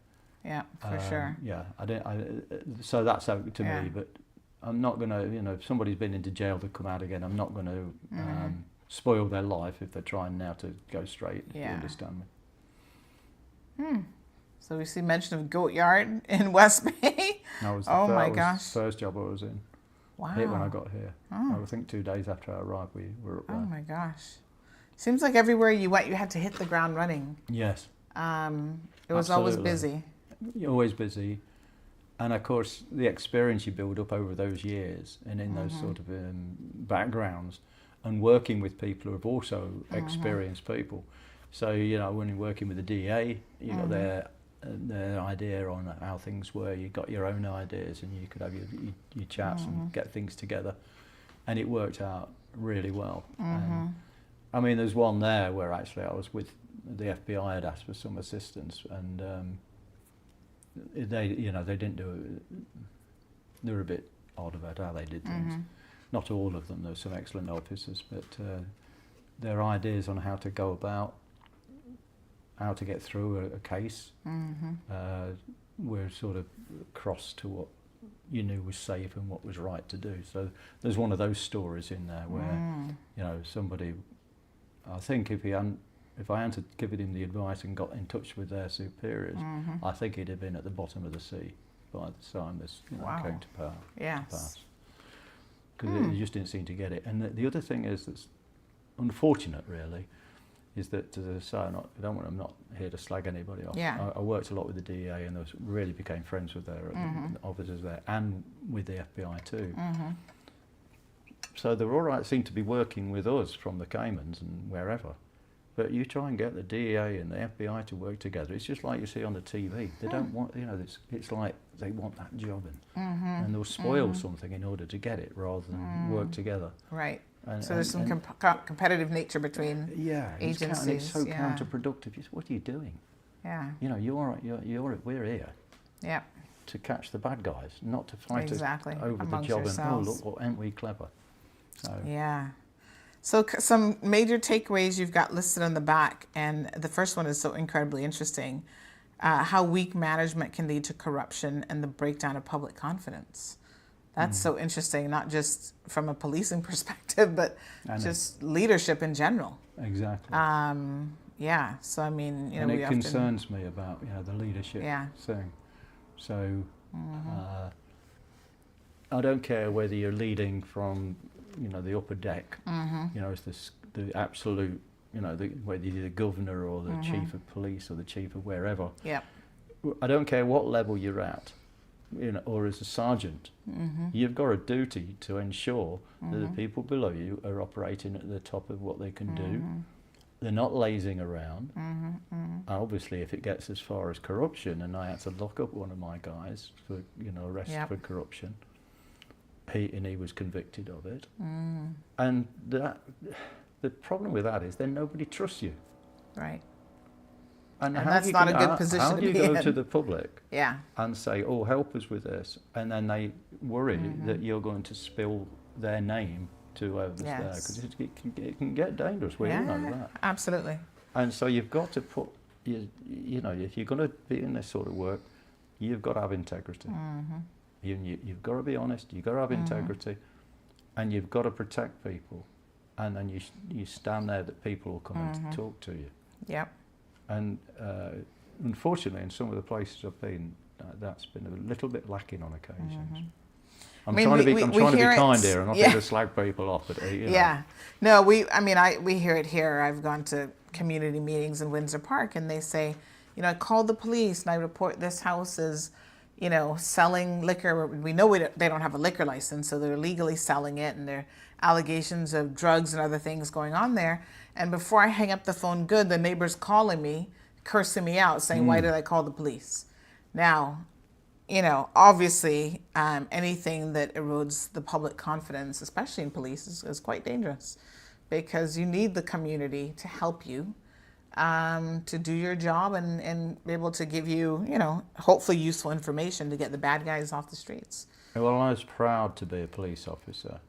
Yeah, for sure. Yeah, so that's out to me. But I'm not going to, if somebody's been into jail to come out again, I'm not going to spoil their life if they're trying now to go straight. If you understand me. So we see mention of Goat Yard in West Bay. That was the first job I was in. Wow. When I got here. I think 2 days after I arrived, we were up there. Oh my gosh. Seems like everywhere you went, you had to hit the ground running. Yes. It was always busy. You're always busy. And of course, the experience you build up over those years and in those sort of backgrounds and working with people who have also experienced people. So, when you're working with the DA, you got their idea on how things were. You got your own ideas and you could have your chats and get things together. And it worked out really well. I mean, there's one there where actually I was with the FBI had asked for some assistance, and they didn't do it. They were a bit odd about how they did things. Not all of them. There were some excellent officers, but their ideas on how to go about, how to get through a case, were sort of cross to what you knew was safe and what was right to do. So there's one of those stories in there where somebody. I think if I hadn't given him the advice and got in touch with their superiors, I think he'd have been at the bottom of the sea by the time this came to pass. Yes. Because he just didn't seem to get it. And the other thing is that's unfortunate, really, is that, as I say, I'm not here to slag anybody off. Yeah. I worked a lot with the DEA and really became friends with their officers there and with the FBI too. So they're all right, seem to be working with us from the Caymans and wherever. But you try and get the DEA and the FBI to work together, it's just like you see on the TV. They don't want, it's like they want that job and they'll spoil something in order to get it rather than work together. Right. So there's some competitive nature between agencies. And it's so counterproductive. What are you doing? Yeah. We're here. Yeah. To catch the bad guys, not to fight us over amongst the job yourselves. and look, aren't we clever? So. Yeah. So some major takeaways you've got listed on the back, and the first one is so incredibly interesting. how weak management can lead to corruption and the breakdown of public confidence. That's so interesting, not just from a policing perspective, but just leadership in general. Exactly. Yeah, so I mean, and it concerns me about the leadership thing. So I don't care whether you're leading from the upper deck, as the absolute, whether you're the governor or the chief of police or the chief of wherever. Yeah. I don't care what level you're at, or as a sergeant. You've got a duty to ensure that the people below you are operating at the top of what they can do. They're not lazing around. And obviously, if it gets as far as corruption, and I had to lock up one of my guys for arrested for corruption, he was convicted of it. And the problem with that is then nobody trusts you. Right. And that's not a good position to be in. How do you go to the public Yeah. and say, oh, help us with this, and then they worry that you're going to spill their name to whoever's there, because it can get dangerous. We all know that. Absolutely. And so you've got to put, if you're going to be in this sort of work, you've got to have integrity. You've got to be honest, you've got to have integrity, and you've got to protect people. And then you stand there that people will come in to talk to you. Yep. And unfortunately, in some of the places I've been, that's been a little bit lacking on occasions. I'm trying to be kind here. I'm not going to slag people off. But, Yeah. No, we hear it here. I've gone to community meetings in Windsor Park, and they say, I called the police and I report this house is, selling liquor. We know they don't have a liquor license, so they're legally selling it, and there are allegations of drugs and other things going on there. And before I hang up the phone, the neighbor's calling me, cursing me out, saying, why did I call the police? Now, obviously, anything that erodes the public confidence, especially in police, is quite dangerous, because you need the community to help you to do your job and be able to give you, hopefully useful information to get the bad guys off the streets. Well, I was proud to be a police officer.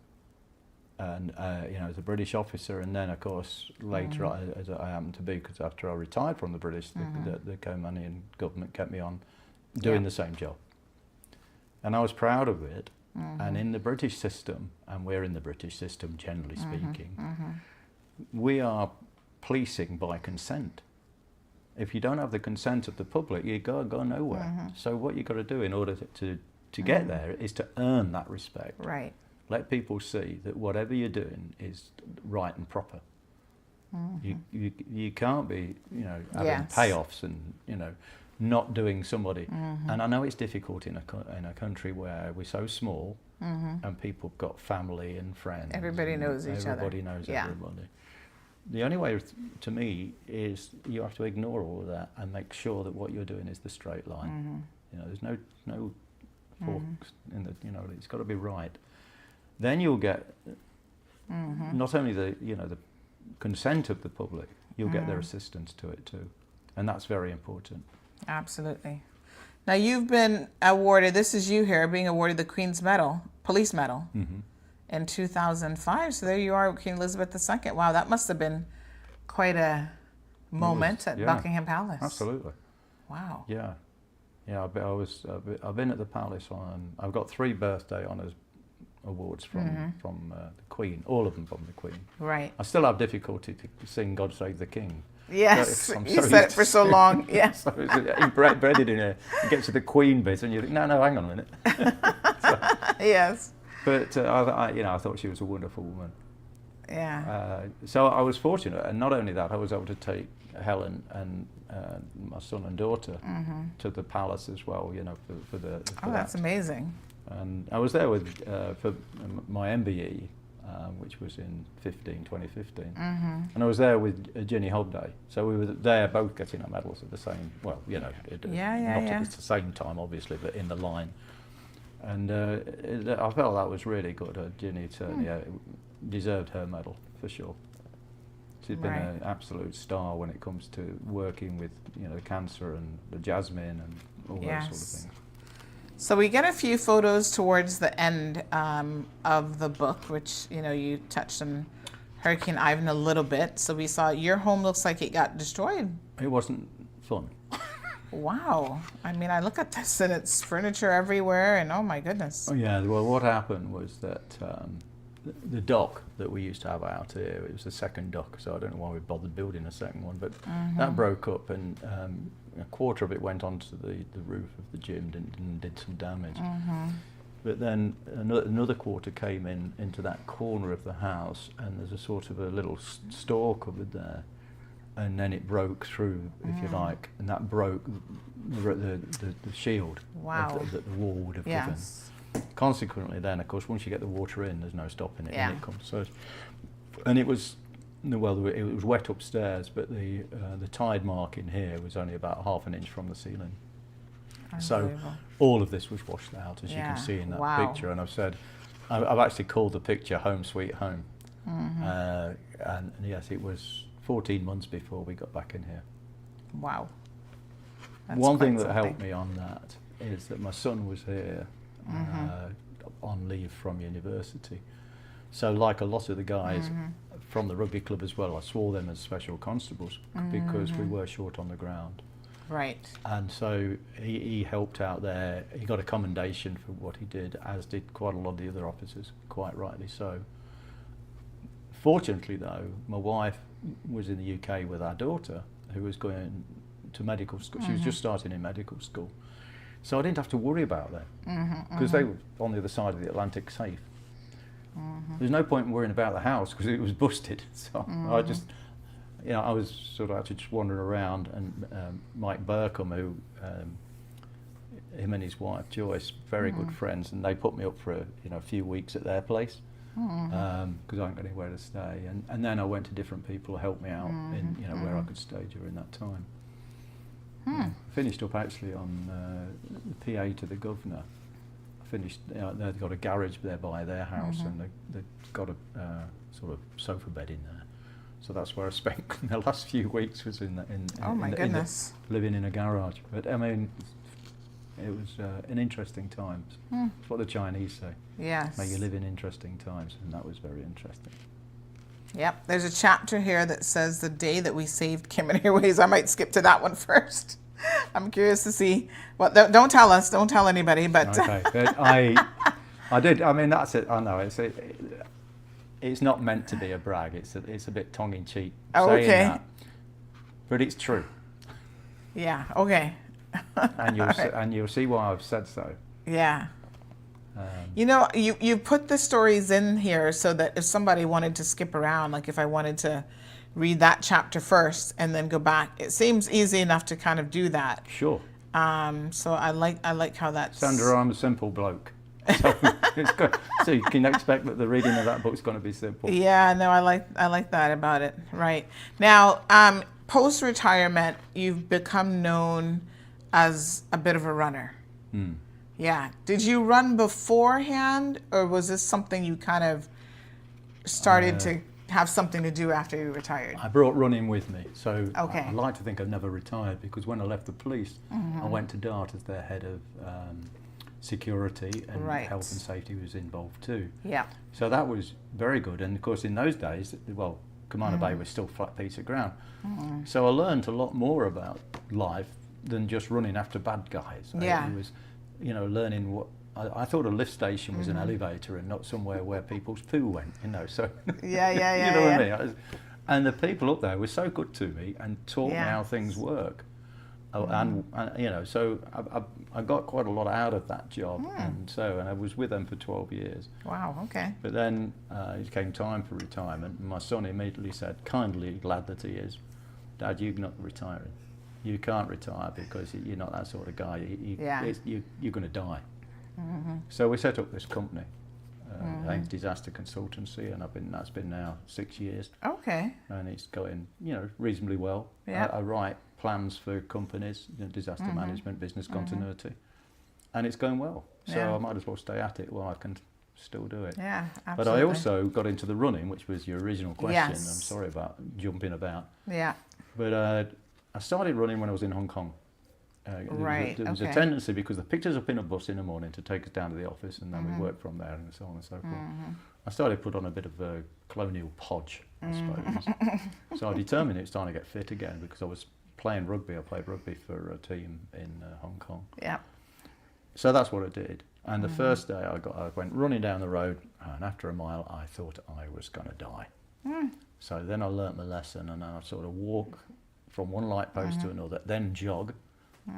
And, as a British officer, and then, of course, later, as I happened to be, because after I retired from the British, the Caymanian government kept me on doing the same job. And I was proud of it. And in the British system, and we're in the British system, generally speaking, we are policing by consent. If you don't have the consent of the public, you go nowhere. So what you've got to do in order to get there is to earn that respect. Right. Let people see that whatever you're doing is right and proper. You can't be, having payoffs and, not doing somebody. And I know it's difficult in a country where we're so small and people have got family and friends. Everybody knows each other. Everybody knows everybody. The only way, to me, is you have to ignore all of that and make sure that what you're doing is the straight line. There's no forks in the, it's got to be right. Then you'll get not only the consent of the public, you'll get their assistance to it too, and that's very important. Absolutely. Now you've been awarded. This is you here being awarded the Queen's Medal, Police Medal, in 2005. So there you are, Queen Elizabeth II. Wow, that must have been quite a moment at Buckingham Palace. Absolutely. Wow. Yeah. I've been at the palace I've got 3 birthday honours awards from the Queen, all of them from the Queen. Right. I still have difficulty to sing "God Save the King." Yes, you said it for so long. Yes. So embedded in it. You get to the Queen bit, and you think, no, hang on a minute. Yes. But I thought she was a wonderful woman. Yeah. So I was fortunate, and not only that, I was able to take Helen and my son and daughter to the palace as well. For that's amazing. And I was there with for my MBE, which was in 2015, and I was there with Ginny Hobday. So we were there both getting our medals at the same, not at the same time, obviously, but in the line. And I felt that was really good. Ginny certainly deserved her medal, for sure. She's been an absolute star when it comes to working with, cancer and the jasmine and all those sort of things. So we get a few photos towards the end of the book, which, you touched on Hurricane Ivan a little bit. So we saw your home looks like it got destroyed. It wasn't fun. Wow. I mean, I look at this and it's furniture everywhere, and oh my goodness. Oh yeah, well what happened was that the dock that we used to have out here, it was the second dock, so I don't know why we bothered building a second one, but that broke up, and a quarter of it went onto the roof of the gym and did some damage. But then another quarter came into that corner of the house, and there's a sort of a little store cupboard there, and then it broke through, if you like, and that broke the shield that the wall would have given. Consequently, then, of course, once you get the water in, there's no stopping it, and it comes. So, and it was, well, it was wet upstairs, but the tide mark in here was only about half an inch from the ceiling. So all of this was washed out, as you can see in that picture. And I've actually called the picture "Home Sweet Home," and yes, it was 14 months before we got back in here. Wow. That's One thing that helped me on that is that my son was here on leave from university. So like a lot of the guys from the rugby club as well, I swore them as special constables because we were short on the ground. Right. And so he helped out there. He got a commendation for what he did, as did quite a lot of the other officers, quite rightly so. Fortunately though, my wife was in the UK with our daughter, who was going to medical school. She was just starting in medical school. So I didn't have to worry about them, because they were on the other side of the Atlantic safe. There's no point in worrying about the house because it was busted. So I just, I was sort of actually just wandering around, and Mike Burkham, who, him and his wife Joyce, very good friends, and they put me up for a few weeks at their place because I hadn't got anywhere to stay. And then I went to different people who helped me out in where I could stay during that time. Finished up actually on the PA to the governor. They've got a garage there by their house, and they've got a sort of sofa bed in there. So that's where I spent the last few weeks, was living in a garage. But I mean, it was an interesting time. That's what the Chinese say. Yes. May you live in interesting times, and that was very interesting. Yep. There's a chapter here that says the day that we saved Cayman Airways. I might skip to that one first. I'm curious to see. Well, don't tell us. Don't tell anybody. But okay. But I did. I mean, that's it. I know it's not meant to be a brag. It's a bit tongue in cheek saying that, but it's true. Yeah. Okay. And you'll see why I've said so. Yeah. You put the stories in here so that if somebody wanted to skip around, like if I wanted to read that chapter first and then go back, it seems easy enough to kind of do that. Sure. So I like how that's. Sandra, I'm a simple bloke. So it's good. So you can expect that the reading of that book's going to be simple. Yeah, no, I like that about it. Right. Now, post-retirement, you've become known as a bit of a runner. Yeah. Did you run beforehand, or was this something you kind of started to have something to do after you retired? I brought running with me. So I like to think I've never retired, because when I left the police, I went to DART as their head of security, and health and safety was involved too. Yeah. So that was very good. And of course, in those days, well, Commander Bay was still flat piece of ground. So I learned a lot more about life than just running after bad guys. Yeah. It was, learning what I thought a lift station was an elevator and not somewhere where people's poo went. So yeah. you know what I mean. And the people up there were so good to me and taught me how things work. And so I got quite a lot out of that job, and I was with them for 12 years. Wow. Okay. But then it came time for retirement, and my son immediately said, kindly lad that he is, Dad, you're not retiring. You can't retire because you're not that sort of guy. You're going to die. So we set up this company, Haines Disaster Consultancy, and that's been now 6 years. Okay. And it's going, reasonably well. Yeah. I write plans for companies, disaster management, business continuity, and it's going well. So I might as well stay at it while I can still do it. Yeah, absolutely. But I also got into the running, which was your original question. Yes. I'm sorry about jumping about. Yeah. But I started running when I was in Hong Kong. There was a tendency, because the picked us up in a bus in the morning to take us down to the office, and then we worked from there, and so on and so forth. I started to put on a bit of a colonial podge, I suppose. So I determined it's time to get fit again, because I was playing rugby. I played rugby for a team in Hong Kong. Yeah. So that's what I did. And the first day I went running down the road, and after a mile I thought I was going to die. So then I learnt my lesson, and then I sort of walk from one light post to another, then jog,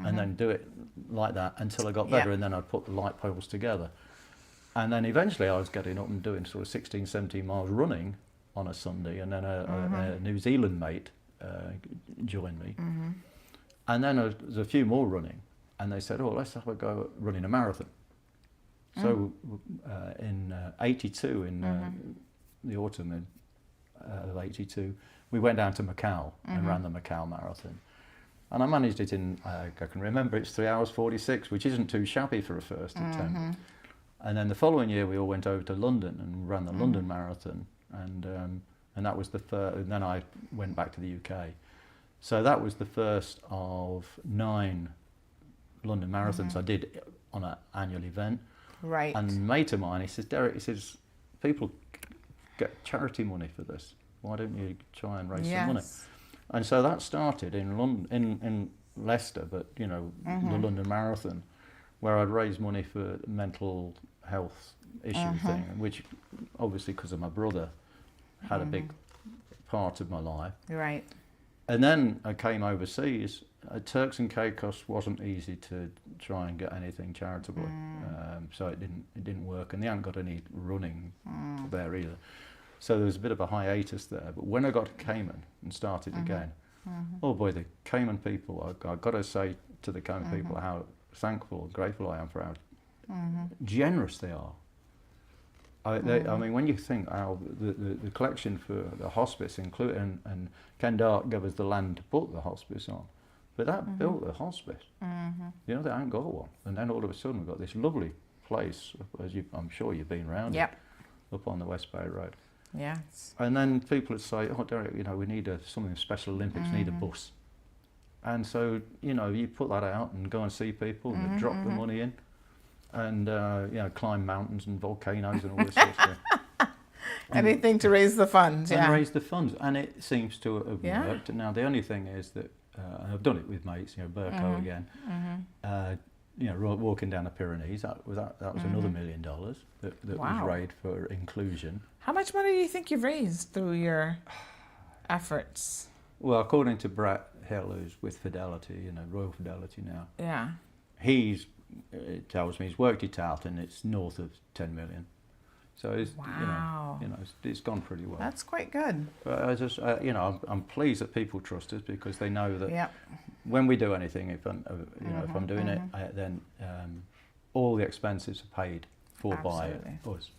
and then do it like that until I got better, and then I'd put the light poles together. And then eventually I was getting up and doing sort of 16, 17 miles running on a Sunday, and then a New Zealand mate joined me. And then there was a few more running, and they said, oh, let's have a go at running a marathon. So in 82, in the autumn of 82, we went down to Macau and ran the Macau Marathon. And I managed it in, I can remember, it's 3 hours 46, which isn't too shabby for a first attempt. And then the following year we all went over to London and ran the London Marathon, and that was the first. And then I went back to the UK, so that was the first of 9 London marathons I did on an annual event. Right. And a mate of mine, he says, Derek, he says, people get charity money for this. Why don't you try and raise some money? And so that started in London, in Leicester, but you know, the London Marathon, where I'd raise money for mental health issue thing, which obviously because of my brother had a big part of my life. Right. And then I came overseas. Turks and Caicos wasn't easy to try and get anything charitable, so it didn't work, and they hadn't got any running there either. So there was a bit of a hiatus there. But when I got to Cayman and started again, oh boy, the Cayman people! I've got to say to the Cayman people how thankful and grateful I am for how generous they are. I mean, when you think how the collection for the hospice included, and Ken Dark gave us the land to put the hospice on, but that built the hospice. You know, they ain't got one, and then all of a sudden we've got this lovely place, as I'm sure you've been around it, up on the West Bay Road. Yes. And then people would say, oh, Derek, you know, we need something Special Olympics, need a bus. And so, you know, you put that out and go and see people, and they drop the money in, and you know, climb mountains and volcanoes and all this sort of stuff. Anything to raise the funds, and raise the funds, and it seems to have worked. Now the only thing is that, and I've done it with mates, you know, Burko again. You know, walking down the Pyrenees, that was another $1 million that was raised for inclusion. How much money do you think you've raised through your efforts? Well, according to Brett Hill, who's with Fidelity, you know, Royal Fidelity now, it tells me he's worked it out, and it's north of 10 million. So it's, you know, it's gone pretty well. That's quite good. But I just, you know, I'm pleased that people trust us, because they know that when we do anything, if I'm doing it, then all the expenses are paid for by us.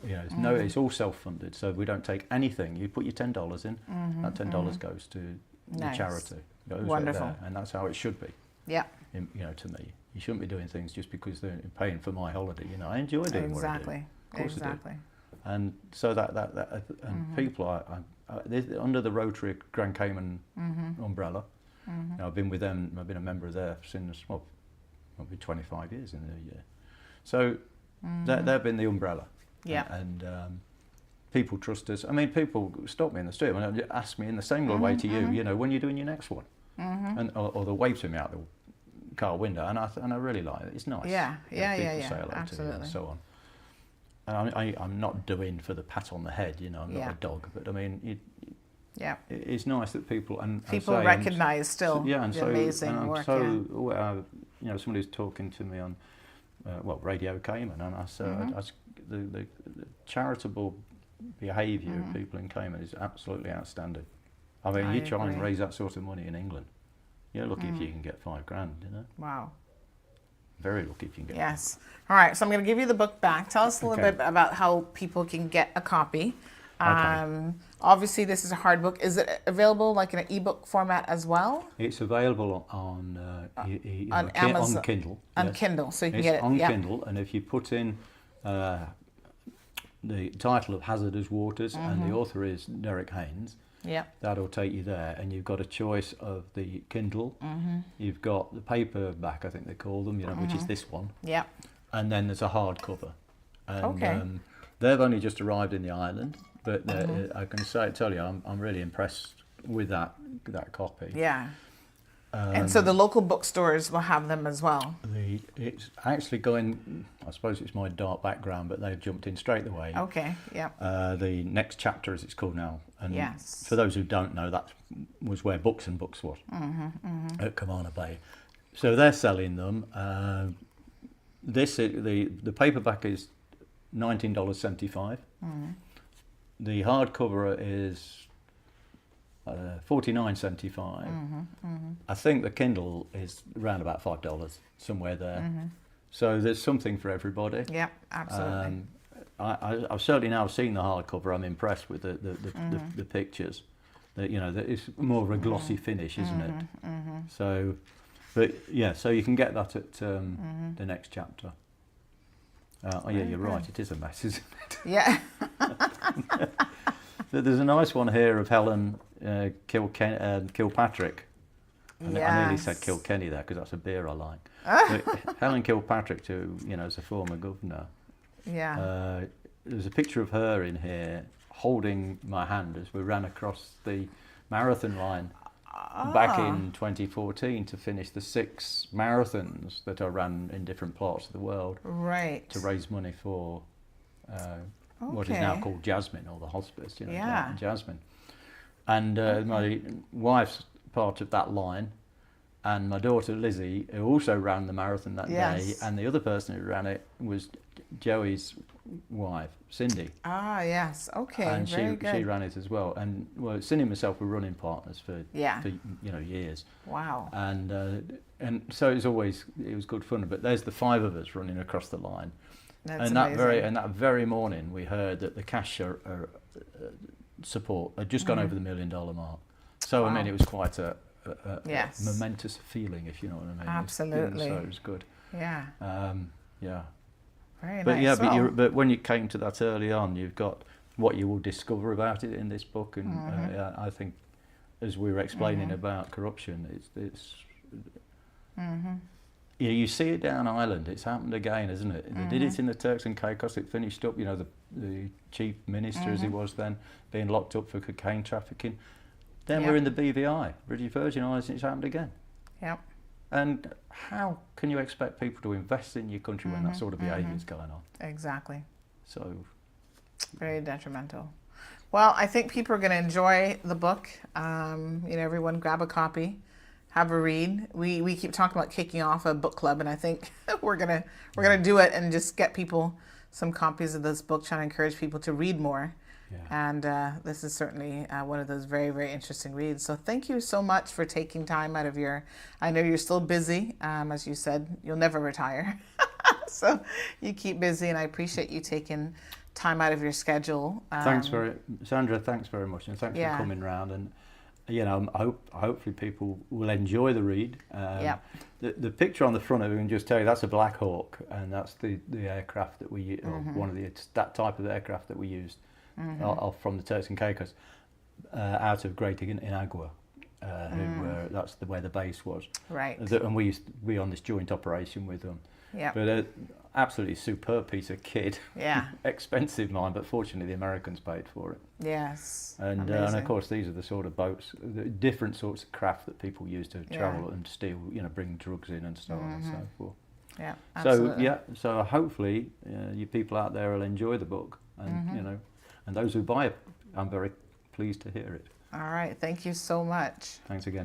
You know, it's all self-funded, so we don't take anything. You put your $10 in, that $10 goes to the charity. Goes Wonderful. right there, and that's how it should be. Yeah. You know, to me, you shouldn't be doing things just because they're paying for my holiday. You know, I enjoy doing what I do. Of course I do. And so and people they're under the Rotary Grand Cayman umbrella. You know, I've been with them. I've been a member of there since probably 25 years in the year. So they've been the umbrella. Yeah. And people trust us. I mean, people stop me in the street and ask me in the same way to you. You know, when you're doing your next one, and or they wave to me out the car window, and I really like it. It's nice. People say hello to you and so on. And I'm not doing for the pat on the head, you know. I'm not a dog, but I mean, it's nice that people recognize still the amazing work. You know, somebody's talking to me on Radio Cayman, and I said the charitable behaviour of people in Cayman is absolutely outstanding. I mean, you try and raise that sort of money in England, you're lucky if you can get $5,000, you know. Wow. Very lucky if you can get. Yes. All right. So I'm going to give you the book back. Tell us a little bit about how people can get a copy. Obviously, this is a hard book. Is it available like in an ebook format as well? It's available on Amazon, on Kindle. On Kindle, so you can it's get it on Kindle, and if you put in the title of Hazardous Waters and the author is Derek Haines, that'll take you there, and you've got a choice of the Kindle. You've got the paperback, I think they call them, you know, which is this one. Yeah. And then there's a hardcover. And they've only just arrived in the island, but I can tell you, I'm really impressed with that copy. Yeah. And so the local bookstores will have them as well. It's actually going, I suppose it's my dark background, but they've jumped in straight away. Okay, yeah. The next chapter, as it's called now. And Yes. for those who don't know, that was where Books and Books was, at Cayman Bay. So they're selling them. The paperback is $19.75. The hardcover is $49.75. I think the Kindle is around about $5, somewhere there. So there's something for everybody. Yeah, absolutely. I've certainly now seen the hardcover. I'm impressed with the pictures. It's more of a glossy finish, isn't it? So, but yeah, so you can get that at the next chapter. Oh yeah, you're right. It is a mess, isn't it? Yeah. There's a nice one here of Helen Kilpatrick. I nearly said Kilkenny there because that's a beer I like. But Helen Kilpatrick, who is a former governor. Yeah. There's a picture of her in here holding my hand as we ran across the marathon line back in 2014 to finish the 6 marathons that I ran in different parts of the world. Right. To raise money for what is now called Jasmine, or the hospice, Jasmine. And my wife's part of that line, and my daughter Lizzie, who also ran the marathon that day, and the other person who ran it was Joey's wife, Cindy. Ah, yes. Okay. And very good. she ran it as well. And Cindy and myself were running partners for years. Wow. And so it was good fun. But there's the 5 of us running across the line. That's and amazing. that very morning, we heard that the cash support had just gone over the $1 million mark. So I mean, it was quite a momentous feeling, if you know what I mean. Absolutely. So it was good. Yeah. Yeah. Very But nice. yeah, but when you came to that early on, you've got what you will discover about it in this book, and I think, as we were explaining about corruption, it's you see it down Ireland. It's happened again, isn't it? They did it in the Turks and Caicos. It finished up, the chief minister, as he was then, being locked up for cocaine trafficking. Then we're in the BVI, British Virgin Islands, and it's happened again. Yep. And how can you expect people to invest in your country when that sort of behaviour is going on? Exactly. So, very detrimental. Well, I think people are going to enjoy the book. Everyone grab a copy, have a read. We keep talking about kicking off a book club, and I think we're gonna do it and just get people some copies of this book, trying to encourage people to read more. Yeah. And this is certainly one of those very, very interesting reads. So thank you so much for taking time out of I know you're still busy. As you said, you'll never retire. So you keep busy, and I appreciate you taking time out of your schedule. Sandra, thanks very much. And thanks for coming round. And, hopefully people will enjoy the read. The picture on the front of it, I can just tell you, that's a Black Hawk, and that's the aircraft that we, or one of that type of aircraft that we used. From the Turks and Caicos, out of Greater Inagua, that's where the base was. Right. And we used to be on this joint operation with them. Yeah. But absolutely superb piece of kit. Yeah. Expensive mine, but fortunately the Americans paid for it. Yes. And of course these are the sort of boats, the different sorts of craft that people use to travel and steal, bring drugs in and so on and so forth. Yeah. Absolutely. So hopefully you people out there will enjoy the book, and and those who buy it, I'm very pleased to hear it. All right. Thank you so much. Thanks again.